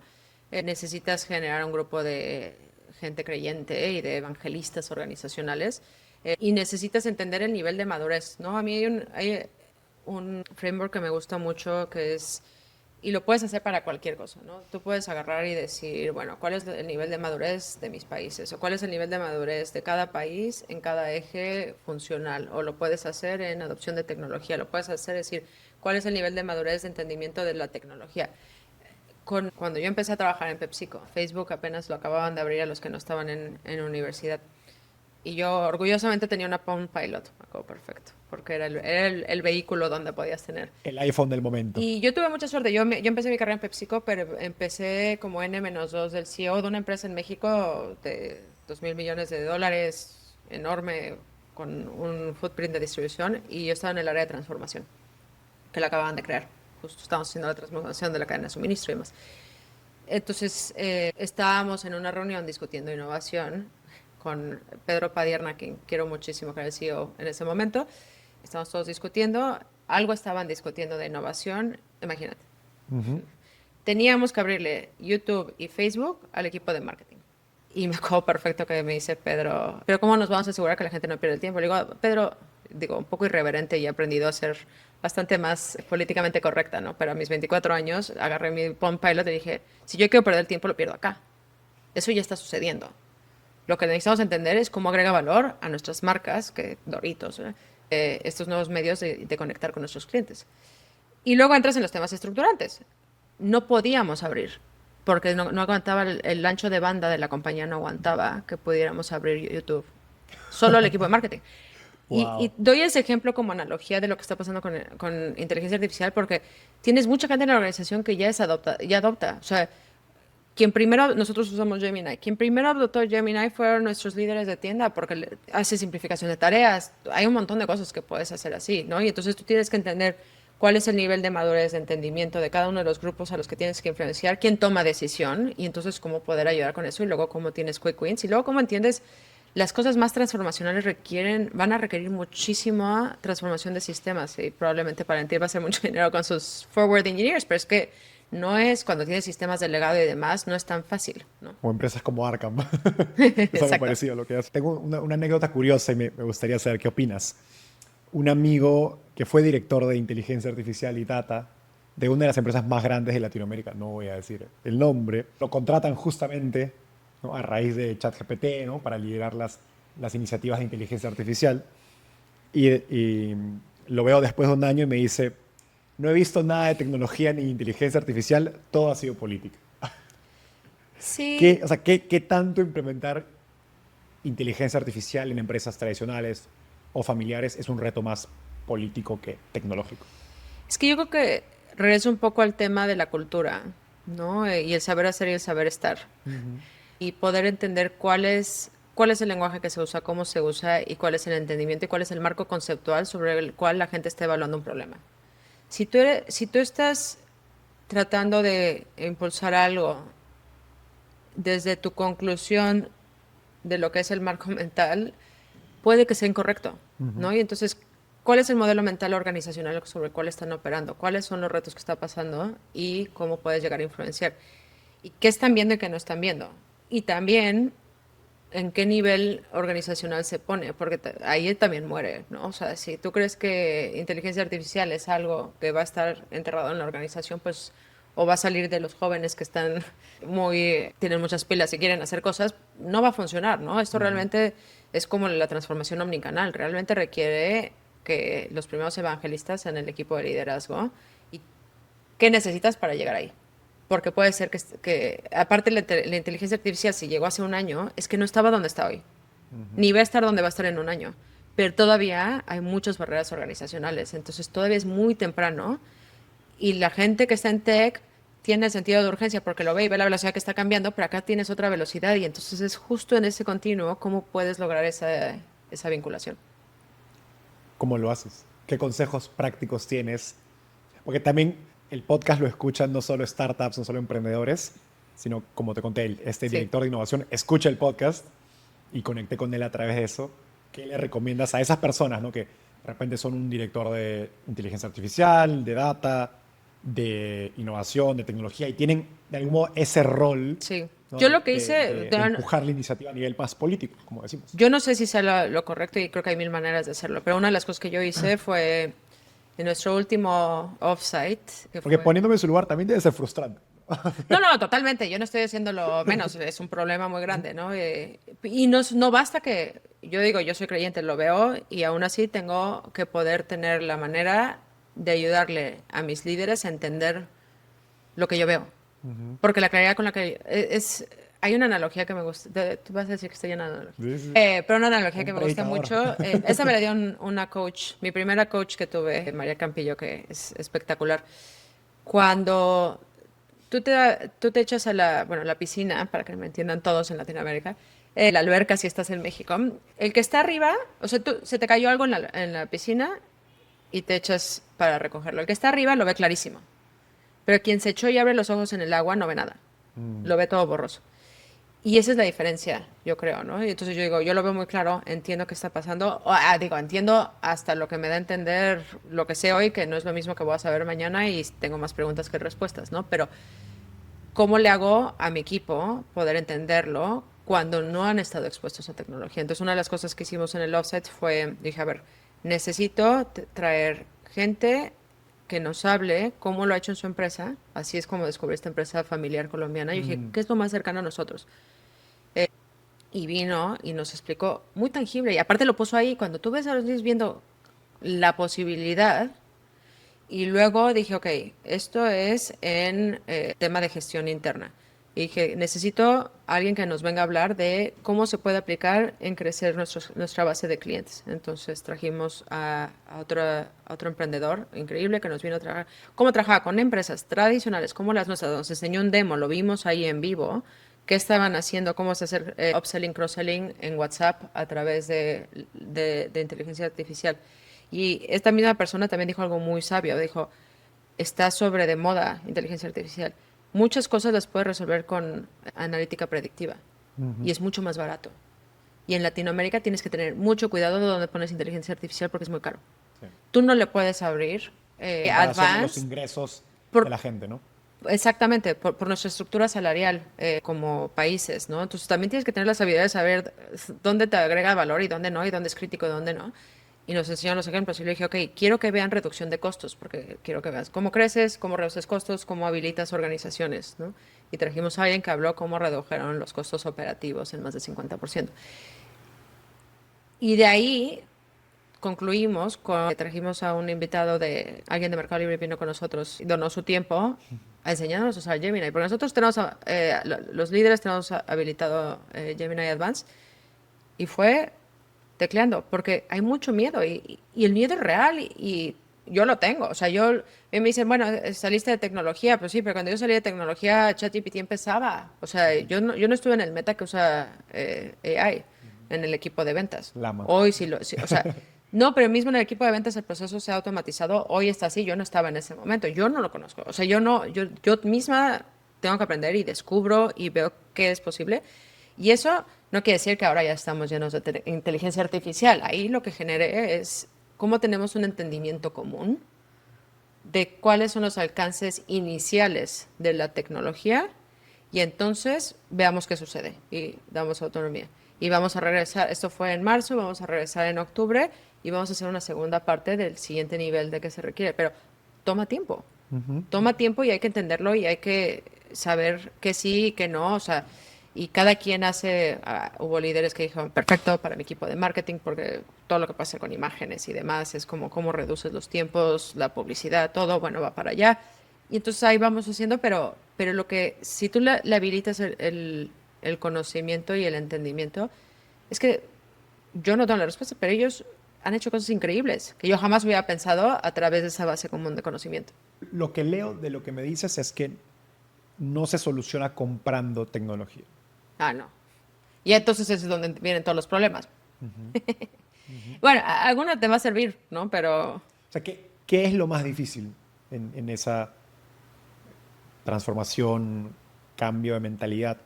Necesitas generar un grupo de gente creyente y de evangelistas organizacionales. Y necesitas entender el nivel de madurez, ¿no? A mí hay un framework que me gusta mucho que es... Y lo puedes hacer para cualquier cosa, ¿no? Tú puedes agarrar y decir, bueno, ¿cuál es el nivel de madurez de mis países? ¿O cuál es el nivel de madurez de cada país en cada eje funcional? O lo puedes hacer en adopción de tecnología. Lo puedes hacer, es decir, ¿cuál es el nivel de madurez de entendimiento de la tecnología? Cuando yo empecé a trabajar en PepsiCo, Facebook apenas lo acababan de abrir a los que no estaban en universidad. Y yo orgullosamente tenía una Palm Pilot, me acuerdo perfecto, porque era el vehículo donde podías tener. El iPhone del momento. Y yo tuve mucha suerte. Yo empecé mi carrera en PepsiCo, pero empecé como N-2 del CEO de una empresa en México de 2.000 millones de dólares, enorme, con un footprint de distribución, y yo estaba en el área de transformación, que la acababan de crear. Justo estábamos haciendo la transformación de la cadena de suministro y demás. Entonces, estábamos en una reunión discutiendo innovación con Pedro Padierna, a quien quiero muchísimo, que era el CEO en ese momento. Estábamos todos discutiendo, algo estaban discutiendo de innovación, imagínate. Teníamos que abrirle YouTube y Facebook al equipo de marketing. Y me acuerdo perfecto que me dice Pedro, pero ¿cómo nos vamos a asegurar que la gente no pierde el tiempo? Le digo, Pedro, digo, un poco irreverente y he aprendido a ser bastante más políticamente correcta, ¿no? Pero a mis 24 años agarré mi Palm Pilot y dije, si yo quiero perder el tiempo, lo pierdo acá. Eso ya está sucediendo. Lo que necesitamos entender es cómo agrega valor a nuestras marcas, que Doritos, estos nuevos medios de conectar con nuestros clientes. Y luego entras en los temas estructurantes. No podíamos abrir, porque no aguantaba el ancho de banda de la compañía, no aguantaba que pudiéramos abrir YouTube. Solo el equipo de marketing. Wow. Y doy ese ejemplo como analogía de lo que está pasando con inteligencia artificial, porque tienes mucha gente en la organización que ya adopta. O sea, nosotros usamos Gemini. Quien primero adoptó Gemini fueron nuestros líderes de tienda, porque hace simplificación de tareas. Hay un montón de cosas que puedes hacer así, ¿no? Y entonces tú tienes que entender cuál es el nivel de madurez, de entendimiento de cada uno de los grupos a los que tienes que influenciar, quién toma decisión, y entonces cómo poder ayudar con eso, y luego cómo tienes quick wins, y luego cómo entiendes las cosas más transformacionales van a requerir muchísima transformación de sistemas, y probablemente Palantir va a hacer mucho dinero con sus forward engineers, pero es que no es, cuando tienes sistemas de legado y demás, no es tan fácil, ¿no? O empresas como Arkham. Es algo Exacto. parecido a lo que hace. Tengo una anécdota curiosa y me gustaría saber qué opinas. Un amigo que fue director de inteligencia artificial y data de una de las empresas más grandes de Latinoamérica, no voy a decir el nombre, lo contratan justamente, ¿no?, a raíz de ChatGPT, ¿no?, para liderar las iniciativas de inteligencia artificial. Y lo veo después de un año y me dice, no he visto nada de tecnología ni inteligencia artificial, todo ha sido política. Sí. ¿Qué tanto implementar inteligencia artificial en empresas tradicionales o familiares es un reto más político que tecnológico? Es que yo creo que regresa un poco al tema de la cultura, ¿no? Y el saber hacer y el saber estar. Y poder entender cuál es el lenguaje que se usa, cómo se usa, y cuál es el entendimiento y cuál es el marco conceptual sobre el cual la gente está evaluando un problema. Si tú estás tratando de impulsar algo desde tu conclusión de lo que es el marco mental, puede que sea incorrecto, ¿no? Y entonces, ¿cuál es el modelo mental organizacional sobre el cual están operando? ¿Cuáles son los retos que está pasando? Y cómo puedes llegar a influenciar. ¿Y qué están viendo y qué no están viendo? Y también, ¿en qué nivel organizacional se pone? Porque ahí también muere, ¿no? O sea, si tú crees que inteligencia artificial es algo que va a estar enterrado en la organización, pues o va a salir de los jóvenes que tienen muchas pilas y quieren hacer cosas, no va a funcionar, ¿no? Esto realmente es como la transformación omnicanal, realmente requiere que los primeros evangelistas en el equipo de liderazgo. ¿Y qué necesitas para llegar ahí? Porque puede ser que aparte la inteligencia artificial, si llegó hace un año, es que no estaba donde está hoy, ni va a estar donde va a estar en un año, pero todavía hay muchas barreras organizacionales, entonces todavía es muy temprano. Y la gente que está en tech tiene el sentido de urgencia porque lo ve y ve la velocidad que está cambiando, pero acá tienes otra velocidad, y entonces es justo en ese continuo cómo puedes lograr esa vinculación. ¿Cómo lo haces? ¿Qué consejos prácticos tienes? Porque también el podcast lo escuchan no solo startups, no solo emprendedores, sino, como te conté, este Sí. director de innovación escucha el podcast y conecté con él a través de eso. ¿Qué le recomiendas a esas personas, ¿no? que de repente son un director de inteligencia artificial, de data, de innovación, de tecnología y tienen de algún modo ese rol, Sí. ¿no? Yo lo que de, hice, de empujar la iniciativa a nivel más político, como decimos? yo no sé si sea lo correcto y creo que hay mil maneras de hacerlo, pero una de las cosas que yo hice fue en nuestro último offsite, que Porque fue... poniéndome en su lugar también debe ser frustrante. No, no, totalmente. Yo no estoy haciéndolo menos. Es un problema muy grande, ¿no? Y no basta que, yo digo, yo soy creyente, lo veo y aún así tengo que poder tener la manera de ayudarle a mis líderes a entender lo que yo veo. Porque la claridad con la que hay una analogía que me gusta. Tú vas a decir que estoy llena de analogías. Sí, sí. Pero una analogía Un que me gusta predicador. mucho. Esa me la dio una coach, mi primera coach que tuve, María Campillo, que es espectacular. Cuando tú te echas a la piscina, para que me entiendan todos en Latinoamérica, la alberca si estás en México, el que está arriba, o sea, se te cayó algo en la piscina y te echas para recogerlo. El que está arriba lo ve clarísimo, pero quien se echó y abre los ojos en el agua no ve nada, lo ve todo borroso. Y esa es la diferencia, yo creo, ¿no? Y entonces yo digo, yo lo veo muy claro, entiendo qué está pasando. Entiendo hasta lo que me da a entender lo que sé hoy, que no es lo mismo que voy a saber mañana y tengo más preguntas que respuestas, ¿no? Pero ¿cómo le hago a mi equipo poder entenderlo cuando no han estado expuestos a tecnología? Entonces, una de las cosas que hicimos en el offset fue, dije, a ver, necesito traer gente que nos hable cómo lo ha hecho en su empresa. Así es como descubrí esta empresa familiar colombiana. Y dije, ¿qué es lo más cercano a nosotros? Y vino y nos explicó muy tangible. Y aparte lo puso ahí, cuando tú ves a los niños viendo la posibilidad, y luego dije, ok, esto es en tema de gestión interna. Y dije, necesito a alguien que nos venga a hablar de cómo se puede aplicar en crecer nuestra base de clientes. Entonces trajimos a otro emprendedor increíble que nos vino a trabajar. Cómo trabajaba con empresas tradicionales, como las nuestras. Nos enseñó un demo, lo vimos ahí en vivo, qué estaban haciendo, cómo se hacer upselling, cross-selling en WhatsApp a través de inteligencia artificial. Y esta misma persona también dijo algo muy sabio. Dijo, está sobre de moda inteligencia artificial. Muchas cosas las puedes resolver con analítica predictiva y es mucho más barato. Y en Latinoamérica tienes que tener mucho cuidado de dónde pones inteligencia artificial porque es muy caro. Sí. Tú no le puedes abrir Comparación de los Advanced. ingresos Por- de la gente, ¿no? Exactamente, por nuestra estructura salarial como países, ¿no? Entonces también tienes que tener las habilidades de saber dónde te agrega valor y dónde no, y dónde es crítico y dónde no. Y nos enseñaron los ejemplos y le dije, ok, quiero que vean reducción de costos, porque quiero que veas cómo creces, cómo reduces costos, cómo habilitas organizaciones, ¿no? Y trajimos a alguien que habló cómo redujeron los costos operativos en más de 50%. Y de ahí concluimos con que trajimos a un invitado de alguien de Mercado Libre, vino con nosotros y donó su tiempo a enseñarnos a usar Gemini, porque nosotros tenemos, los líderes tenemos habilitado Gemini Advanced y fue tecleando, porque hay mucho miedo y el miedo es real y yo lo tengo, o sea, me dicen, bueno, saliste de tecnología, pues sí, pero cuando yo salí de tecnología, ChatGPT empezaba, o sea, yo no estuve en el meta que usa AI, en el equipo de ventas. Lama. Hoy sí, o sea, no, pero mismo en el equipo de ventas el proceso se ha automatizado, hoy está así, yo no estaba en ese momento, yo no lo conozco, o sea, yo misma tengo que aprender y descubro y veo qué es posible. Y eso no quiere decir que ahora ya estamos llenos de inteligencia artificial. Ahí lo que genere es cómo tenemos un entendimiento común de cuáles son los alcances iniciales de la tecnología y entonces veamos qué sucede y damos autonomía. Y vamos a regresar, esto fue en marzo, vamos a regresar en octubre y vamos a hacer una segunda parte del siguiente nivel de que se requiere. Pero toma tiempo. Toma tiempo y hay que entenderlo y hay que saber que sí y que no, o sea, y cada quien hubo líderes que dijeron, perfecto para mi equipo de marketing, porque todo lo que pasa con imágenes y demás es como cómo reduces los tiempos, la publicidad, todo, bueno, va para allá. Y entonces ahí vamos haciendo, pero si tú le habilitas el conocimiento y el entendimiento, es que yo no tengo la respuesta, pero ellos han hecho cosas increíbles que yo jamás hubiera pensado a través de esa base común de conocimiento. Lo que leo de lo que me dices es que no se soluciona comprando tecnología. Ah, no. Y entonces es donde vienen todos los problemas. Bueno, alguna te va a servir, ¿no? Pero O sea, ¿qué es lo más difícil en esa transformación, cambio de mentalidad?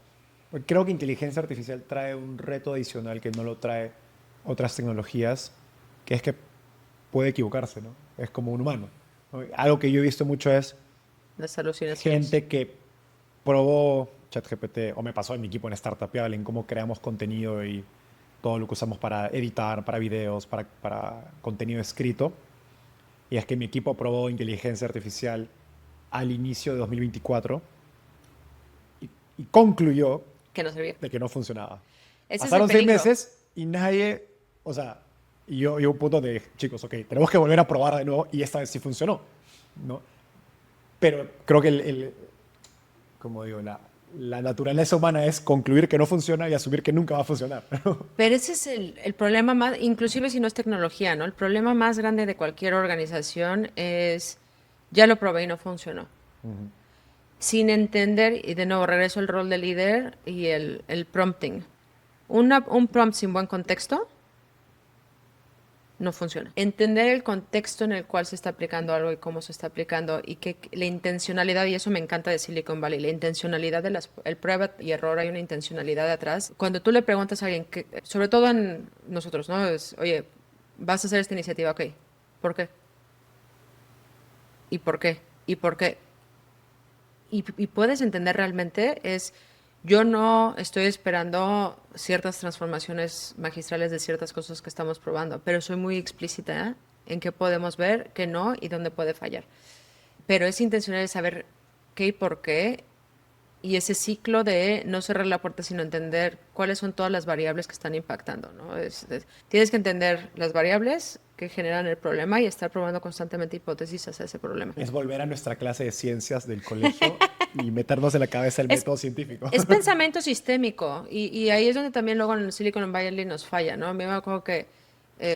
Porque creo que inteligencia artificial trae un reto adicional que no lo trae otras tecnologías, que es que puede equivocarse, ¿no? Es como un humano, ¿no? Algo que yo he visto mucho es las alucinaciones. gente que probó ChatGPT, o me pasó en mi equipo en Startupial, en cómo creamos contenido y todo lo que usamos para editar, para videos, para contenido escrito. Y es que mi equipo probó inteligencia artificial al inicio de 2024 y concluyó Que no servía. de que no funcionaba. Ese es el Pasaron 6 peligro. meses y nadie, o sea, y yo un punto de, chicos, ok, tenemos que volver a probar de nuevo y esta vez sí funcionó, ¿no? Pero creo que como digo, la naturaleza humana es concluir que no funciona y asumir que nunca va a funcionar. Pero ese es el problema más, inclusive si no es tecnología, ¿no? El problema más grande de cualquier organización es, ya lo probé y no funcionó. Sin entender, y de nuevo regreso al rol de líder y el prompting. Un prompt sin buen contexto no funciona. Entender el contexto en el cual se está aplicando algo y cómo se está aplicando y que la intencionalidad, y eso me encanta de Silicon Valley, la intencionalidad de el prueba y error, hay una intencionalidad de atrás. Cuando tú le preguntas a alguien, que, sobre todo en nosotros, ¿no? Es, oye, vas a hacer esta iniciativa, ok, ¿por qué? ¿Y por qué? ¿Y por qué? Y puedes entender realmente es, yo no estoy esperando ciertas transformaciones magistrales de ciertas cosas que estamos probando, pero soy muy explícita en qué podemos ver, qué no y dónde puede fallar. Pero es intencional saber qué y por qué, y ese ciclo de no cerrar la puerta, sino entender cuáles son todas las variables que están impactando, ¿no? Tienes que entender las variables que generan el problema y estar probando constantemente hipótesis hacia ese problema. Es volver a nuestra clase de ciencias del colegio y meternos en la cabeza el método científico. Es pensamiento sistémico y ahí es donde también luego en el Silicon Valley nos falla, ¿no? A mí me acuerdo que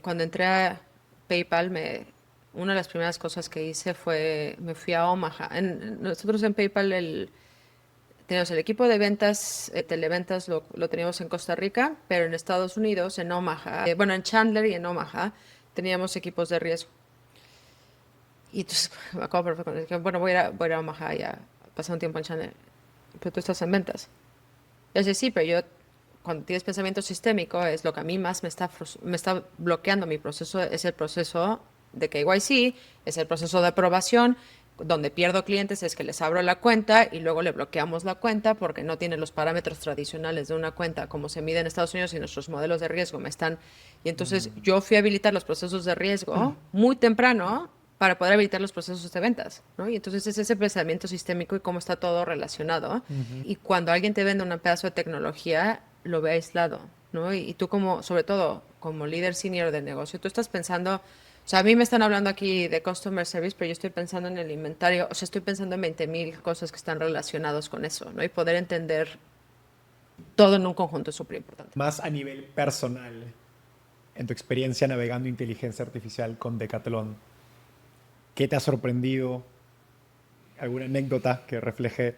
cuando entré a PayPal, una de las primeras cosas que hice fue, me fui a Omaha. Nosotros en PayPal teníamos el equipo de ventas, televentas lo teníamos en Costa Rica, pero en Estados Unidos, en Omaha, bueno, en Chandler y en Omaha, teníamos equipos de riesgo. Y entonces me acuerdo perfectamente, bueno, voy a ir a Omaha y a pasar un tiempo en Chandler. Pero tú estás en ventas. Yo decía, sí, pero yo, cuando tienes pensamiento sistémico, es lo que a mí más me está bloqueando mi proceso, es el proceso de KYC, es el proceso de aprobación, donde pierdo clientes es que les abro la cuenta y luego le bloqueamos la cuenta porque no tiene los parámetros tradicionales de una cuenta como se mide en Estados Unidos y nuestros modelos de riesgo me están... Y entonces yo fui a habilitar los procesos de riesgo muy temprano para poder habilitar los procesos de ventas, ¿no? Y entonces es ese pensamiento sistémico y cómo está todo relacionado. Y cuando alguien te vende un pedazo de tecnología, lo ve aislado, ¿no? Y tú como, sobre todo, como líder senior del negocio, tú estás pensando... O sea, a mí me están hablando aquí de customer service, pero yo estoy pensando en el inventario, o sea, estoy pensando en 20,000 cosas que están relacionadas con eso, ¿no? Y poder entender todo en un conjunto es súper importante. Más a nivel personal, en tu experiencia navegando inteligencia artificial con Decathlon, ¿qué te ha sorprendido? ¿Alguna anécdota que refleje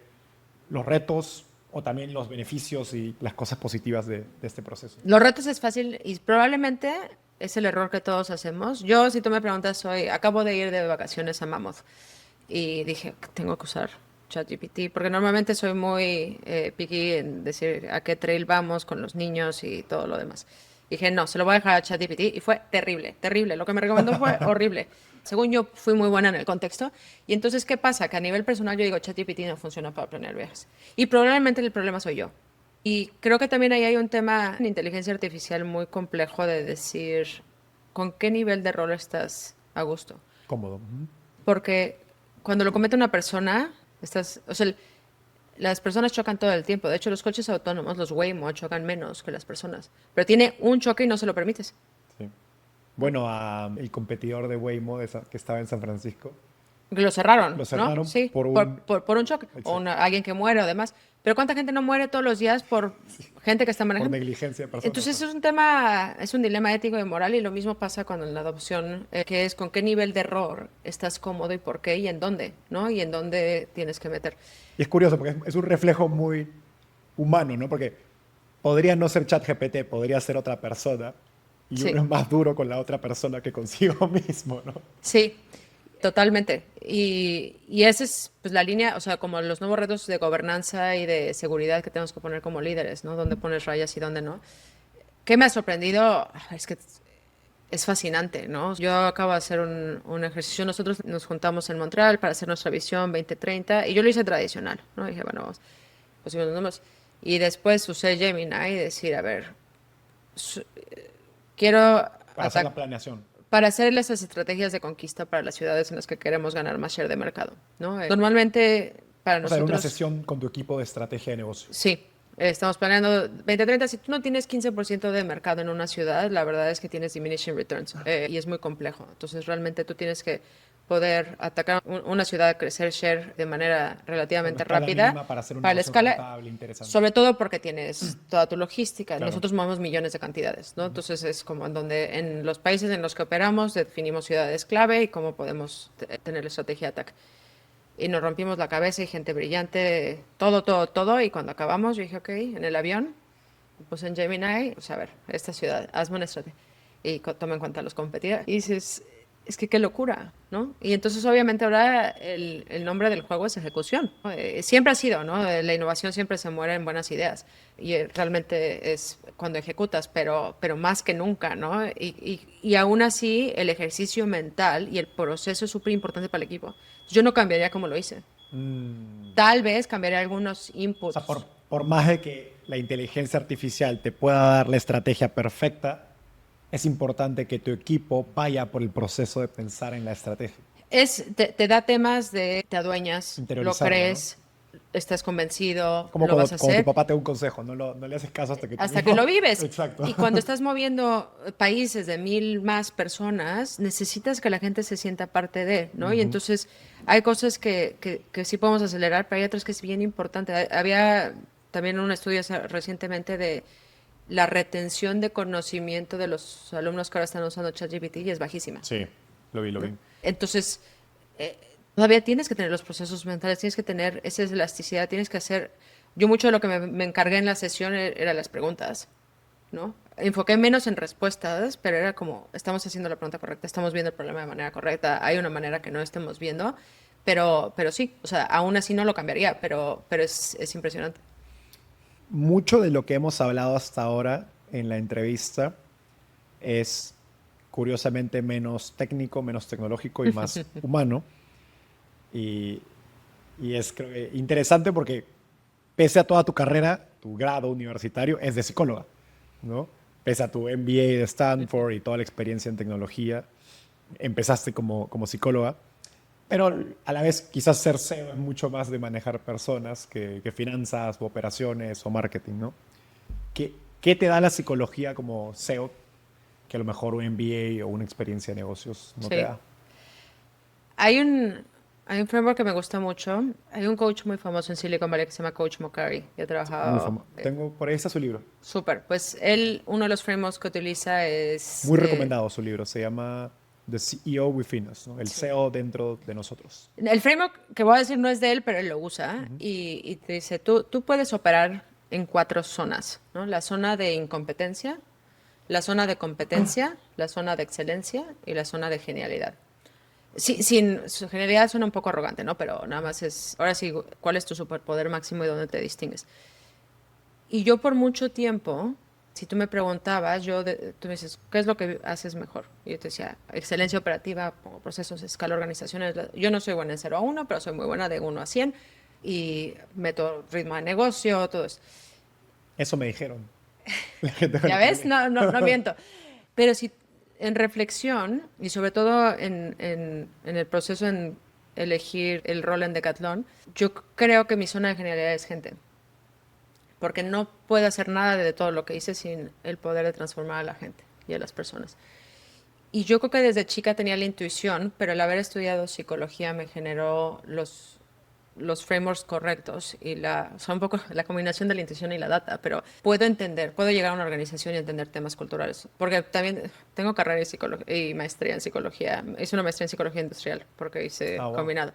los retos o también los beneficios y las cosas positivas de este proceso? Los retos es fácil y probablemente es el error que todos hacemos. Yo, si tú me preguntas, acabo de ir de vacaciones a Mammoth y dije, tengo que usar ChatGPT, porque normalmente soy muy picky en decir a qué trail vamos con los niños y todo lo demás. Dije, no, se lo voy a dejar a ChatGPT y fue terrible, terrible. Lo que me recomendó fue horrible. Según yo, fui muy buena en el contexto. Y entonces, ¿qué pasa? Que a nivel personal yo digo, ChatGPT no funciona para planear viajes. Y probablemente el problema soy yo. Y creo que también ahí hay un tema en inteligencia artificial muy complejo de decir con qué nivel de rol estás a gusto. Cómodo. Porque cuando lo comete una persona, o sea, las personas chocan todo el tiempo. De hecho, los coches autónomos, los Waymo, chocan menos que las personas. Pero tiene un choque y no se lo permites. Sí. Bueno, el competidor de Waymo que estaba en San Francisco. Lo cerraron, Lo cerraron, ¿no? Sí, por un choque. Exacto. O alguien que muere o demás. Pero ¿cuánta gente no muere todos los días por gente que está Por manejando? negligencia de personas. Entonces es un tema, es un dilema ético y moral y lo mismo pasa con la adopción, que es con qué nivel de error estás cómodo y por qué y en dónde, ¿no? Y en dónde tienes que meter. Y es curioso porque es un reflejo muy humano, ¿no? Porque podría no ser ChatGPT, podría ser otra persona, y Sí. uno es más duro con la otra persona que consigo mismo, ¿no? Sí, totalmente. Y esa es pues, la línea, o sea, como los nuevos retos de gobernanza y de seguridad que tenemos que poner como líderes, ¿no? Dónde pones rayas y dónde no. ¿Qué me ha sorprendido? Es que es fascinante, ¿no? Yo acabo de hacer un ejercicio, nosotros nos juntamos en Montreal para hacer nuestra visión 2030 y yo lo hice tradicional, ¿no? Dije, bueno, pusimos los números. Y después usé Gemini y decir, a ver, quiero Para hacer la planeación. para hacer esas estrategias de conquista para las ciudades en las que queremos ganar más share de mercado, ¿no? Normalmente para O sea, era una nosotros, sesión con tu equipo de estrategia de negocio. sí, estamos planeando 2030. Si tú no tienes 15% de mercado en una ciudad, la verdad es que tienes diminishing returns y es muy complejo. Entonces realmente tú tienes que poder atacar una ciudad, crecer share de manera relativamente Con escala rápida mínima para hacer un la negocio escala, rentable, interesante. sobre todo porque tienes toda tu logística. Claro. Nosotros movemos millones de cantidades, ¿no? Entonces es como en donde en los países en los que operamos definimos ciudades clave y cómo podemos tener la estrategia de ataque. Y nos rompimos la cabeza y gente brillante, todo, todo, todo. Y cuando acabamos, yo dije, ok, en el avión, puse en Gemini, pues a ver, esta ciudad, hazme una estrategia. Y toma en cuenta los competidores. Y dices, es que qué locura, ¿no? Y entonces, obviamente, ahora el nombre del juego es ejecución, ¿no? Siempre ha sido, ¿no? La innovación siempre se muere en buenas ideas. Y realmente es cuando ejecutas, pero más que nunca, ¿no? Y aún así, el ejercicio mental y el proceso es súper importante para el equipo. Yo no cambiaría como lo hice. Tal vez cambiaría algunos O inputs. sea, por más de que la inteligencia artificial te pueda dar la estrategia perfecta, es importante que tu equipo vaya por el proceso de pensar en la estrategia. Te da temas de te adueñas, lo Interiorizarlo, crees, estás convencido, Como lo vas a cuando tu hacer. papá te da un consejo, no le haces caso hasta que tú Hasta mismo- que lo vives. Exacto. Y cuando estás moviendo países de 1000 más personas, necesitas que la gente se sienta parte de, ¿no? Y entonces hay cosas que sí podemos acelerar, pero hay otras que es bien importante. Había también un estudio recientemente de la retención de conocimiento de los alumnos que ahora están usando ChatGPT y es bajísima. Sí, lo vi. Entonces, todavía tienes que tener los procesos mentales, tienes que tener esa elasticidad, tienes que hacer... Yo mucho de lo que me encargué en la sesión era las preguntas, ¿no? Enfoqué menos en respuestas, pero era como, estamos haciendo la pregunta correcta, estamos viendo el problema de manera correcta, hay una manera que no estemos viendo, pero sí, o sea, aún así no lo cambiaría, pero es impresionante. Mucho de lo que hemos hablado hasta ahora en la entrevista es curiosamente menos técnico, menos tecnológico y más humano. Y, y es creo que, interesante porque pese a toda tu carrera, tu grado universitario es de psicóloga, ¿no? Pese a tu MBA de Stanford y toda la experiencia en tecnología, empezaste como psicóloga. Pero a la vez, quizás ser CEO es mucho más de manejar personas que finanzas o operaciones o marketing, ¿no? ¿Qué te da la psicología como CEO que a lo mejor un MBA o una experiencia de negocios no te Sí. da? Hay un framework que me gusta mucho. Hay un coach muy famoso en Silicon Valley que se llama Coach Mokari. Yo he Muy trabajado... Tengo, por ahí está su libro. Súper. Pues él, uno de los frameworks que utiliza es... Muy recomendado su libro. Se llama The CEO Within Us, ¿no? El CEO dentro de nosotros. El framework que voy a decir no es de él, pero él lo usa. Y te dice, tú puedes operar en 4 zonas, ¿no? La zona de incompetencia, la zona de competencia, la zona de excelencia y la zona de genialidad. Sí, su genialidad suena un poco arrogante, ¿no? Pero nada más es, ahora sí, ¿cuál es tu superpoder máximo y dónde te distingues? Y yo por mucho tiempo, si tú me preguntabas, tú me dices, ¿qué es lo que haces mejor? Y yo te decía, excelencia operativa, pongo procesos, escala organizaciones. Yo no soy buena en 0 a 1, pero soy muy buena de 1 a 100 y meto ritmo de negocio, todo eso. Eso me dijeron. La gente con ¿Ya la que ves? hablé. No miento. Pero si en reflexión y sobre todo en el proceso en elegir el rol en Decathlon, yo creo que mi zona de genialidad es gente. Porque no puedo hacer nada de todo lo que hice sin el poder de transformar a la gente y a las personas. Y yo creo que desde chica tenía la intuición, pero el haber estudiado psicología me generó los frameworks correctos y o sea, un poco la combinación de la intuición y la data, pero puedo llegar a una organización y entender temas culturales, porque también tengo carrera y maestría en psicología, hice una maestría en psicología industrial, porque hice wow. combinado.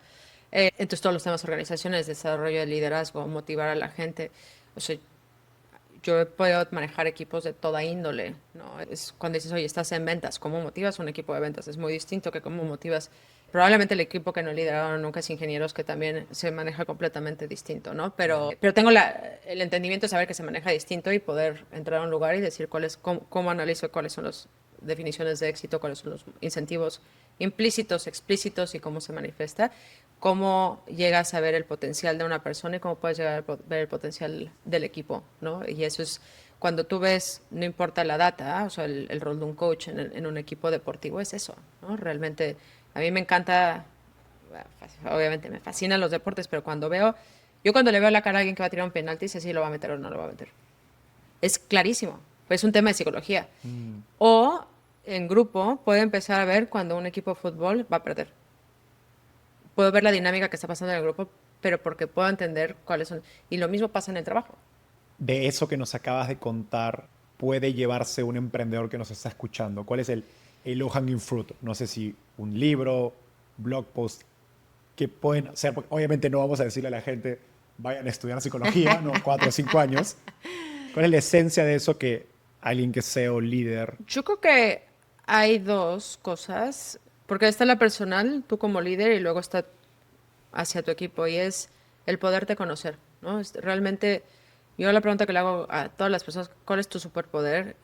Entonces todos los temas organizaciones, desarrollo de liderazgo, motivar a la gente, o sea, yo he podido manejar equipos de toda índole, ¿no? Es cuando dices, oye, estás en ventas, ¿cómo motivas un equipo de ventas? Es muy distinto que cómo motivas. Probablemente el equipo que no he liderado nunca es ingenieros, que también se maneja completamente distinto, ¿no? Pero tengo el entendimiento de saber que se maneja distinto y poder entrar a un lugar y decir cómo analizo cuáles son las definiciones de éxito, cuáles son los incentivos implícitos, explícitos y cómo se manifiesta, cómo llegas a ver el potencial de una persona y cómo puedes llegar a ver el potencial del equipo, ¿no? Y eso es cuando tú ves, no importa la data, o sea, el rol de un coach en un equipo deportivo es eso, ¿no? Realmente, a mí me encanta, obviamente me fascinan los deportes, pero yo cuando le veo la cara a alguien que va a tirar un penalti, sé si lo va a meter o no lo va a meter. Es clarísimo, es un tema de psicología. O en grupo puedo empezar a ver cuando un equipo de fútbol va a perder. Puedo ver la dinámica que está pasando en el grupo, pero porque puedo entender cuáles son. Y lo mismo pasa en el trabajo. De eso que nos acabas de contar, puede llevarse un emprendedor que nos está escuchando? ¿Cuál es el low hanging fruit? No sé si un libro, blog post, que pueden hacer, porque obviamente no vamos a decirle a la gente, vayan a estudiar psicología, ¿no? 4 o 5 años. ¿Cuál es la esencia de eso que alguien que sea o líder? Yo creo que hay dos cosas, porque está la personal, tú como líder, y luego está hacia tu equipo, y es el poderte conocer, ¿no? Realmente, yo la pregunta que le hago a todas las personas, ¿cuál es tu superpoder?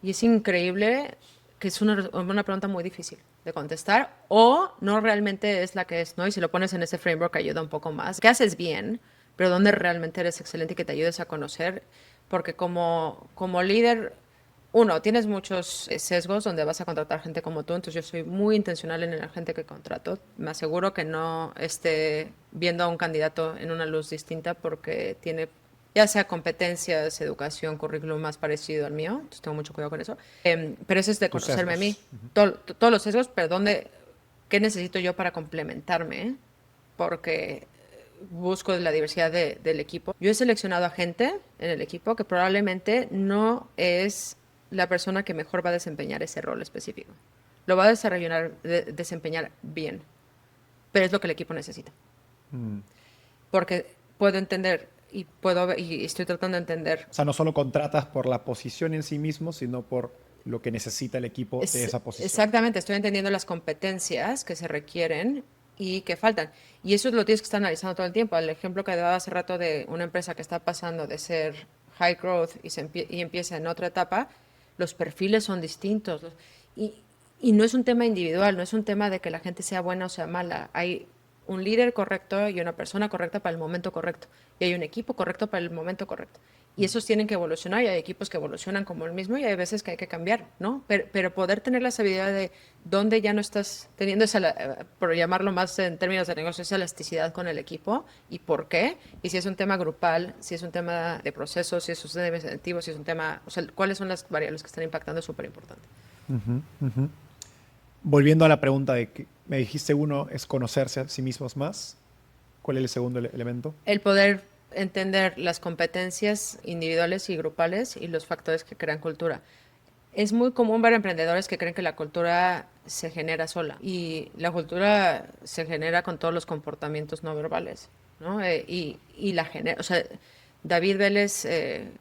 Y es increíble que es una pregunta muy difícil de contestar, o no realmente es la que es, ¿no? Y si lo pones en ese framework ayuda un poco más. ¿Qué haces bien? Pero dónde realmente eres excelente y que te ayudes a conocer, porque como líder, uno, tienes muchos sesgos donde vas a contratar gente como tú, entonces yo soy muy intencional en la gente que contrato. Me aseguro que no esté viendo a un candidato en una luz distinta porque tiene ya sea competencias, educación, currículum más parecido al mío, entonces tengo mucho cuidado con eso. Pero eso es de Tus conocerme a mí, sesgos. todos los sesgos, pero ¿qué necesito yo para complementarme? Porque busco la diversidad del equipo. Yo he seleccionado a gente en el equipo que probablemente no es la persona que mejor va a desempeñar ese rol específico. Lo va a desempeñar bien, pero es lo que el equipo necesita. Porque puedo entender y estoy tratando de entender. O sea, no solo contratas por la posición en sí mismo, sino por lo que necesita el equipo de esa posición. Exactamente, estoy entendiendo las competencias que se requieren y que faltan. Y eso lo tienes que estar analizando todo el tiempo. El ejemplo que daba hace rato de una empresa que está pasando de ser high growth y empieza en otra etapa, los perfiles son distintos. Y no es un tema individual, no es un tema de que la gente sea buena o sea mala. Hay un líder correcto y una persona correcta para el momento correcto. Y hay un equipo correcto para el momento correcto. Y esos tienen que evolucionar y hay equipos que evolucionan como el mismo y hay veces que hay que cambiar, ¿no? Pero poder tener la sabiduría de dónde ya no estás teniendo por llamarlo más en términos de negocio, esa elasticidad con el equipo y por qué. Y si es un tema grupal, si es un tema de procesos, si es un tema de incentivos, si es un tema, o sea, cuáles son las variables que están impactando es súper importante. Volviendo a la pregunta de que me dijiste uno es conocerse a sí mismos más. ¿Cuál es el segundo elemento? El poder entender las competencias individuales y grupales y los factores que crean cultura. Es muy común ver emprendedores que creen que la cultura se genera sola y la cultura se genera con todos los comportamientos no verbales, ¿no? O sea, David Vélez,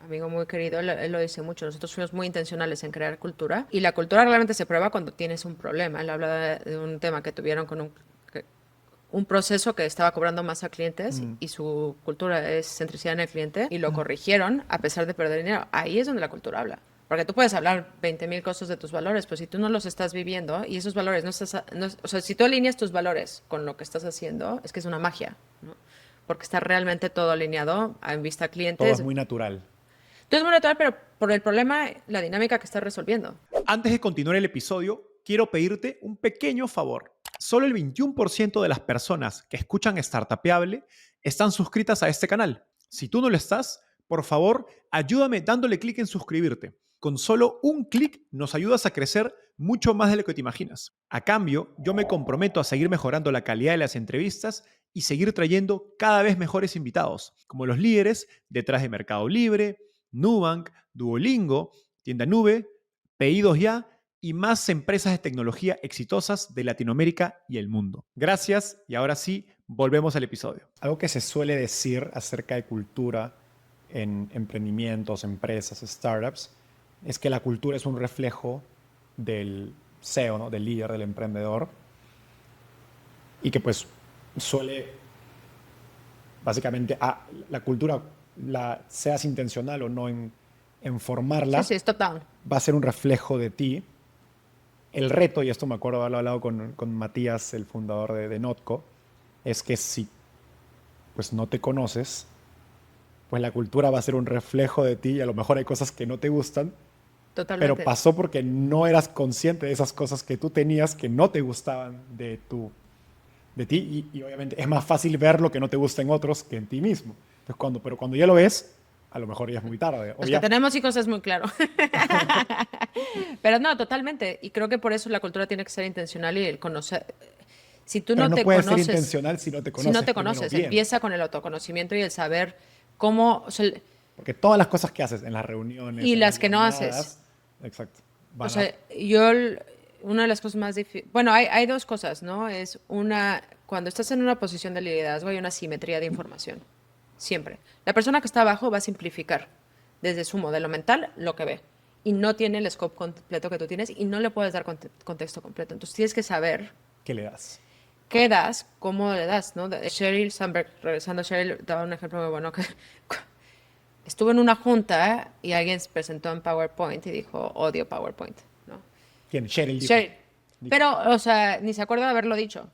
amigo muy querido, él lo dice mucho, nosotros fuimos muy intencionales en crear cultura y la cultura realmente se prueba cuando tienes un problema. Él habla de un tema que tuvieron con un proceso que estaba cobrando más a clientes y su cultura es centricidad en el cliente y lo corrigieron a pesar de perder dinero. Ahí es donde la cultura habla. Porque tú puedes hablar 20,000 cosas de tus valores, pero si tú no los estás viviendo y esos valores o sea, si tú alineas tus valores con lo que estás haciendo, es que es una magia, ¿no? Porque está realmente todo alineado en vista a clientes. Todo es muy natural. Todo es muy natural, pero por el problema, la dinámica que estás resolviendo. Antes de continuar el episodio, quiero pedirte un pequeño favor. Solo el 21% de las personas que escuchan Startupeable están suscritas a este canal. Si tú no lo estás, por favor, ayúdame dándole clic en suscribirte. Con solo un clic nos ayudas a crecer mucho más de lo que te imaginas. A cambio, yo me comprometo a seguir mejorando la calidad de las entrevistas y seguir trayendo cada vez mejores invitados, como los líderes detrás de Mercado Libre, Nubank, Duolingo, Tienda Nube, Pedidos Ya y más empresas de tecnología exitosas de Latinoamérica y el mundo. Gracias y ahora sí, volvemos al episodio. Algo que se suele decir acerca de cultura en emprendimientos, empresas, startups, es que la cultura es un reflejo del CEO, ¿no? Del líder, del emprendedor, y que pues suele, básicamente, la cultura, seas intencional o no en formarla, Sí, sí, es top down. va a ser un reflejo de ti. El reto, y esto me acuerdo haberlo hablado con Matías, el fundador de Notco, es que si pues no te conoces, pues la cultura va a ser un reflejo de ti y a lo mejor hay cosas que no te gustan, pero Totalmente. pasó porque no eras consciente de esas cosas que tú tenías que no te gustaban de ti y obviamente es más fácil ver lo que no te gusta en otros que en ti mismo. Entonces, pero cuando ya lo ves, a lo mejor ya es muy tarde. O Los ya, que tenemos hijos es muy claro. Pero no, totalmente. Y creo que por eso la cultura tiene que ser intencional y el conocer. Si tú pero no no te puede ser conoces, intencional si no te si conoces no te primero conoces, bien. empieza con el autoconocimiento y el saber cómo, o sea, Porque todas las cosas que haces en las reuniones, y en las las que no haces. llamadas, exacto, O van sea, una de las cosas más difíciles, bueno, hay dos cosas, ¿no? Es una, cuando estás en una posición de liderazgo hay una simetría de información, siempre. La persona que está abajo va a simplificar desde su modelo mental lo que ve y no tiene el scope completo que tú tienes y no le puedes dar contexto completo. Entonces tienes que saber ¿qué le das? qué das, cómo le das, ¿no? Sheryl Sandberg, regresando a Sheryl, daba un ejemplo muy bueno que estuvo en una junta y alguien se presentó en PowerPoint y dijo, odio PowerPoint, ¿no? ¿Quién? Cheryl dijo. Sheryl. Pero, o sea, ni se acuerda de haberlo dicho.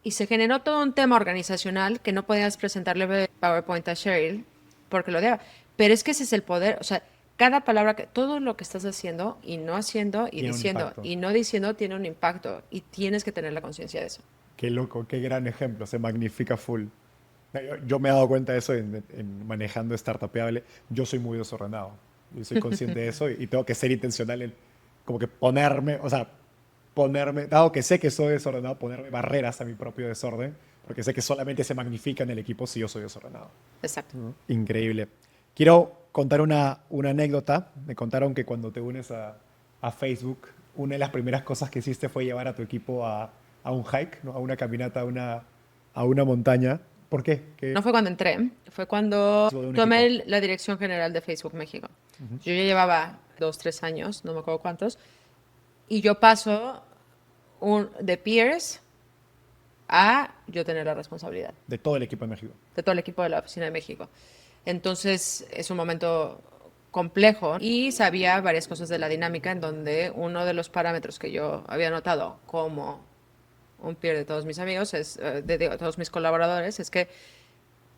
Y se generó todo un tema organizacional que no podías presentarle PowerPoint a Sheryl porque lo odiaba. Pero es que ese es el poder, o sea, cada palabra, todo lo que estás haciendo y no haciendo y Tiene un diciendo impacto. y no diciendo tiene un impacto y tienes que tener la conciencia de eso. Qué loco, qué gran ejemplo, se magnifica full. Yo me he dado cuenta de eso en manejando Startupeable. Yo soy muy desordenado. Y soy consciente de eso y tengo que ser intencional en como que ponerme, dado que sé que soy desordenado, ponerme barreras a mi propio desorden, porque sé que solamente se magnifica en el equipo si yo soy desordenado. Exacto. Increíble. Quiero contar una anécdota. Me contaron que cuando te unes a Facebook, una de las primeras cosas que hiciste fue llevar a tu equipo a un hike, ¿no? A una caminata, a una montaña. ¿Por qué? No fue cuando entré, fue cuando De un tomé equipo. la dirección general de Facebook México. Yo ya llevaba 2, 3 años, no me acuerdo cuántos, y yo paso de peers a yo tener la responsabilidad De todo el equipo de México. de todo el equipo de la oficina de México. Entonces es un momento complejo y sabía varias cosas de la dinámica en donde uno de los parámetros que yo había notado como un peer de todos mis amigos, de todos mis colaboradores, es que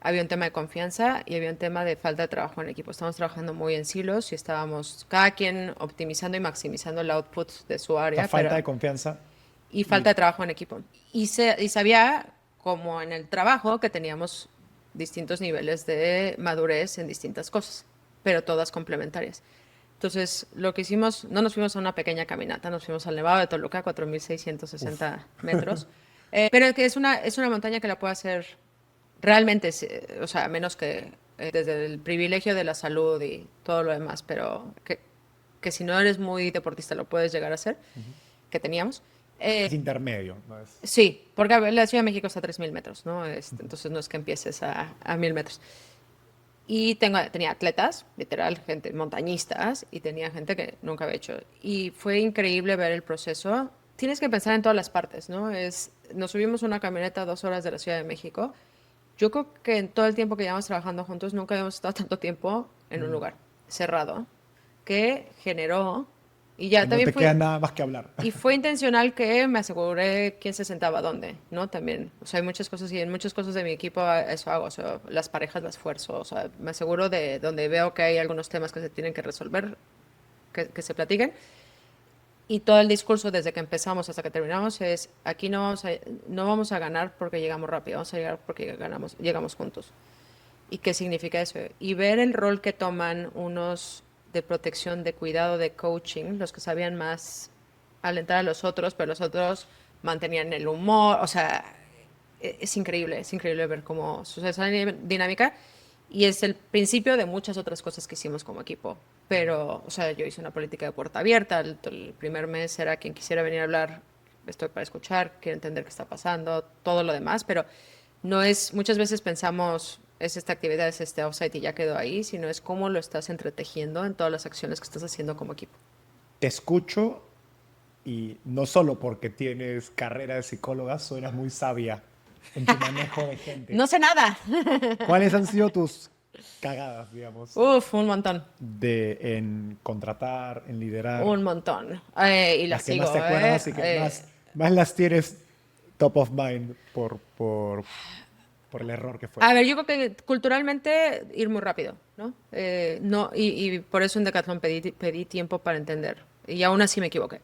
había un tema de confianza y había un tema de falta de trabajo en equipo. Estábamos trabajando muy en silos y estábamos cada quien optimizando y maximizando el output de su área. La falta pero- de confianza. y falta de trabajo en equipo. Y sabía, como en el trabajo, que teníamos distintos niveles de madurez en distintas cosas, pero todas complementarias. Entonces, lo que hicimos, no nos fuimos a una pequeña caminata, nos fuimos al Nevado de Toluca, 4.660 metros, pero que es una montaña que la puede hacer realmente, o sea, a menos que desde el privilegio de la salud y todo lo demás, pero que si no eres muy deportista lo puedes llegar a hacer, que teníamos. Es intermedio. ¿No? Sí, porque a ver, la Ciudad de México está a 3.000 metros, ¿no? Entonces no es que empieces a 1.000 metros. Y tenía atletas, literal, gente, montañistas, y tenía gente que nunca había hecho. Y fue increíble ver el proceso. Tienes que pensar en todas las partes, ¿no? Nos subimos a una camioneta 2 horas de la Ciudad de México. Yo creo que en todo el tiempo que llevamos trabajando juntos nunca habíamos estado tanto tiempo en un lugar cerrado que generó. Y ya Que no también te fue. queda nada más que hablar. Y fue intencional que me aseguré quién se sentaba dónde, ¿no? También, o sea, hay muchas cosas y en muchas cosas de mi equipo eso hago, o sea, las parejas las esfuerzo, o sea, me aseguro de donde veo que hay algunos temas que se tienen que resolver, que se platiquen. Y todo el discurso desde que empezamos hasta que terminamos es, aquí no vamos a ganar porque llegamos rápido, vamos a llegar porque llegamos juntos. ¿Y qué significa eso? Y ver el rol que toman unos de protección, de cuidado, de coaching, los que sabían más alentar a los otros, pero los otros mantenían el humor, o sea, es increíble ver cómo sucede esa dinámica y es el principio de muchas otras cosas que hicimos como equipo. Pero, o sea, yo hice una política de puerta abierta, el primer mes era quien quisiera venir a hablar, estoy para escuchar, quiero entender qué está pasando, todo lo demás, pero no es, muchas veces pensamos es esta actividad, es este offsite y ya quedó ahí, sino es cómo lo estás entretejiendo en todas las acciones que estás haciendo como equipo. Te escucho y no solo porque tienes carrera de psicóloga, suenas muy sabia en tu manejo de gente. No sé nada. ¿Cuáles han sido tus cagadas, digamos, Uf, un montón. en contratar, en liderar? Un montón. Y las Las que sigo, más te acuerdas y que más las tienes top of mind por el error que fue. A ver, yo creo que culturalmente ir muy rápido, ¿no? No, y por eso en Decathlon pedí tiempo para entender. Y aún así me equivoqué.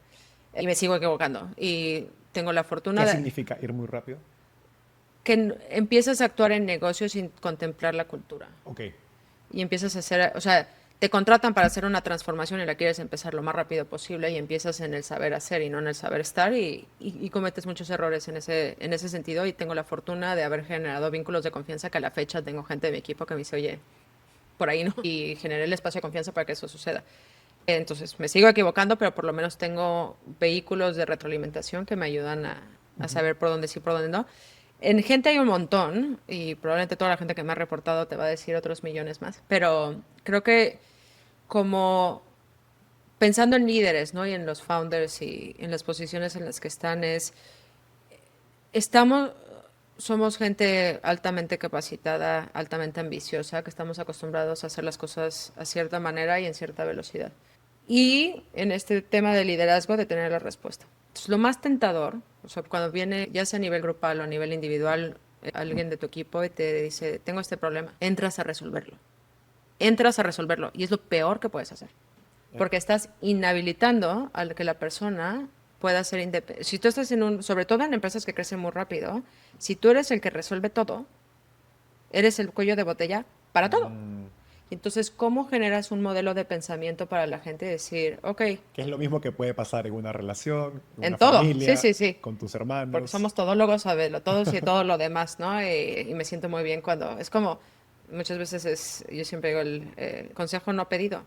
Y me sigo equivocando. Y tengo la fortuna ¿Qué de significa ir muy rápido? que empiezas a actuar en negocios sin contemplar la cultura. Ok. Y empiezas a hacer, o sea, te contratan para hacer una transformación y la quieres empezar lo más rápido posible y empiezas en el saber hacer y no en el saber estar y cometes muchos errores en ese sentido y tengo la fortuna de haber generado vínculos de confianza que a la fecha tengo gente de mi equipo que me dice, oye, por ahí no, y generé el espacio de confianza para que eso suceda. Entonces me sigo equivocando, pero por lo menos tengo vehículos de retroalimentación que me ayudan a saber por dónde sí, por dónde no. En gente hay un montón y probablemente toda la gente que me ha reportado te va a decir otros millones más, pero creo que como pensando en líderes, ¿no? Y en los founders y en las posiciones en las que estamos, somos gente altamente capacitada, altamente ambiciosa, que estamos acostumbrados a hacer las cosas a cierta manera y en cierta velocidad. Y en este tema de liderazgo, de tener la respuesta. Entonces, lo más tentador, o sea, cuando viene, ya sea a nivel grupal o a nivel individual, alguien de tu equipo y te dice, tengo este problema, entras a resolverlo. Entras a resolverlo y es lo peor que puedes hacer. Porque estás inhabilitando a que la persona pueda ser independiente. Si tú estás sobre todo en empresas que crecen muy rápido, si tú eres el que resuelve todo, eres el cuello de botella para todo. Entonces, ¿cómo generas un modelo de pensamiento para la gente? Decir, ok, Que es lo mismo que puede pasar en una relación, en en una todo, familia, sí. con tus hermanos. Porque somos todólogos, saberlo, todos y todo lo demás, ¿no? Y me siento muy bien cuando, es como, muchas veces yo siempre digo el consejo no pedido.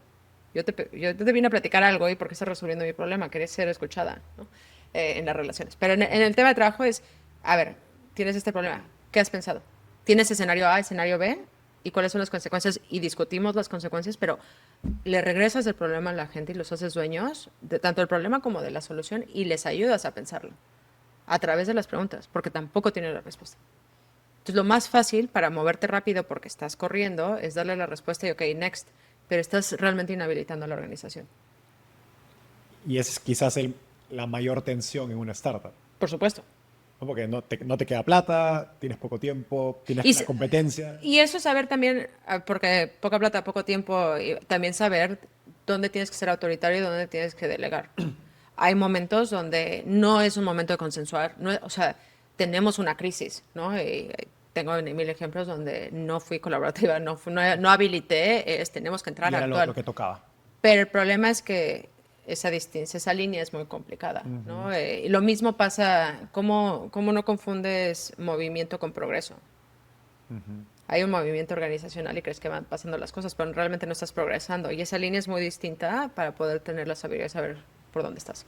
Yo te vine a platicar algo y porque estás resolviendo mi problema, querés ser escuchada, ¿no? En las relaciones. Pero en el tema de trabajo es, a ver, tienes este problema, ¿qué has pensado? ¿Tienes escenario A, escenario B? ¿Y cuáles son las consecuencias? Y discutimos las consecuencias, pero le regresas el problema a la gente y los haces dueños de tanto el problema como de la solución y les ayudas a pensarlo a través de las preguntas, porque tampoco tienen la respuesta. Entonces, lo más fácil para moverte rápido porque estás corriendo es darle la respuesta y, ok, next, pero estás realmente inhabilitando a la organización. Y esa es quizás la mayor tensión en una startup. Por supuesto. ¿No? Porque no te queda plata, tienes poco tiempo, tienes la competencia. Y eso es saber también, porque poca plata, poco tiempo, y también saber dónde tienes que ser autoritario y dónde tienes que delegar. Hay momentos donde no es un momento de consensuar, o sea, tenemos una crisis, ¿no? Y tengo 1000 ejemplos donde no fui colaborativa, no habilité, tenemos que entrar Y a era actuar. lo que tocaba. Pero el problema es que esa línea es muy complicada, ¿no? Y lo mismo pasa, ¿cómo no confundes movimiento con progreso? Hay un movimiento organizacional y crees que van pasando las cosas, pero realmente no estás progresando. Y esa línea es muy distinta para poder tener la sabiduría de saber por dónde estás.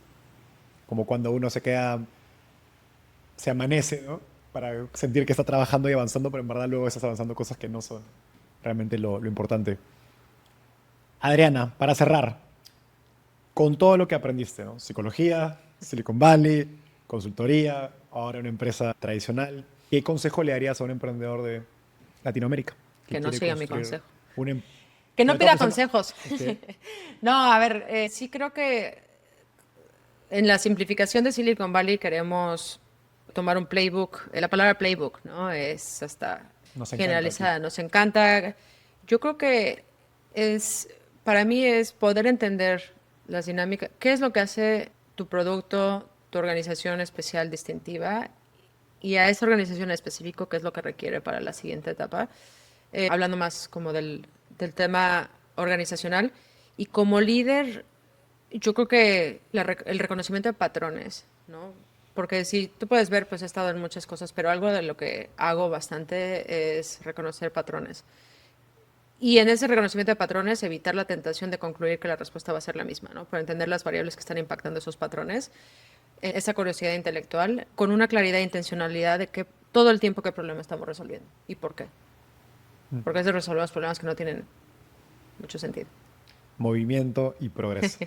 Como cuando uno se amanece, ¿no? Para sentir que está trabajando y avanzando, pero en verdad luego estás avanzando cosas que no son realmente lo importante. Adriana, para cerrar, con todo lo que aprendiste, ¿no? Psicología, Silicon Valley, consultoría, ahora una empresa tradicional, ¿qué consejo le darías a un emprendedor de Latinoamérica? Que no quiere siga mi construir consejo. Que no Sobre todo pida pensando- consejos. Ok. No, a ver, sí creo que en la simplificación de Silicon Valley queremos tomar un playbook. La palabra playbook, ¿no? Es hasta Nos encanta generalizada. Nos encanta. Yo creo que para mí es poder entender las dinámicas. ¿Qué es lo que hace tu producto, tu organización especial, distintiva? Y a esa organización en específico, ¿qué es lo que requiere para la siguiente etapa? Hablando más como del tema organizacional. Y como líder, yo creo que el reconocimiento de patrones, ¿no? Porque si tú puedes ver, pues he estado en muchas cosas, pero algo de lo que hago bastante es reconocer patrones. Y en ese reconocimiento de patrones, evitar la tentación de concluir que la respuesta va a ser la misma, ¿no? Pero entender las variables que están impactando esos patrones, esa curiosidad intelectual, con una claridad e intencionalidad de que todo el tiempo qué problema estamos resolviendo y por qué. Porque así resolvemos problemas que no tienen mucho sentido. Movimiento y progreso.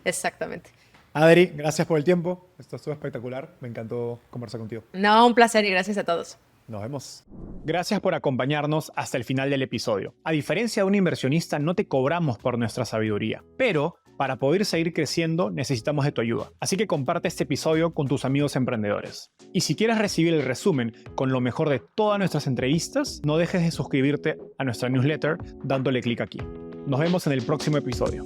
Exactamente. Adri, gracias por el tiempo. Esto estuvo espectacular. Me encantó conversar contigo. No, un placer y gracias a todos. Nos vemos. Gracias por acompañarnos hasta el final del episodio. A diferencia de un inversionista, no te cobramos por nuestra sabiduría, pero para poder seguir creciendo necesitamos de tu ayuda. Así que comparte este episodio con tus amigos emprendedores. Y si quieres recibir el resumen con lo mejor de todas nuestras entrevistas, no dejes de suscribirte a nuestra newsletter dándole clic aquí. Nos vemos en el próximo episodio.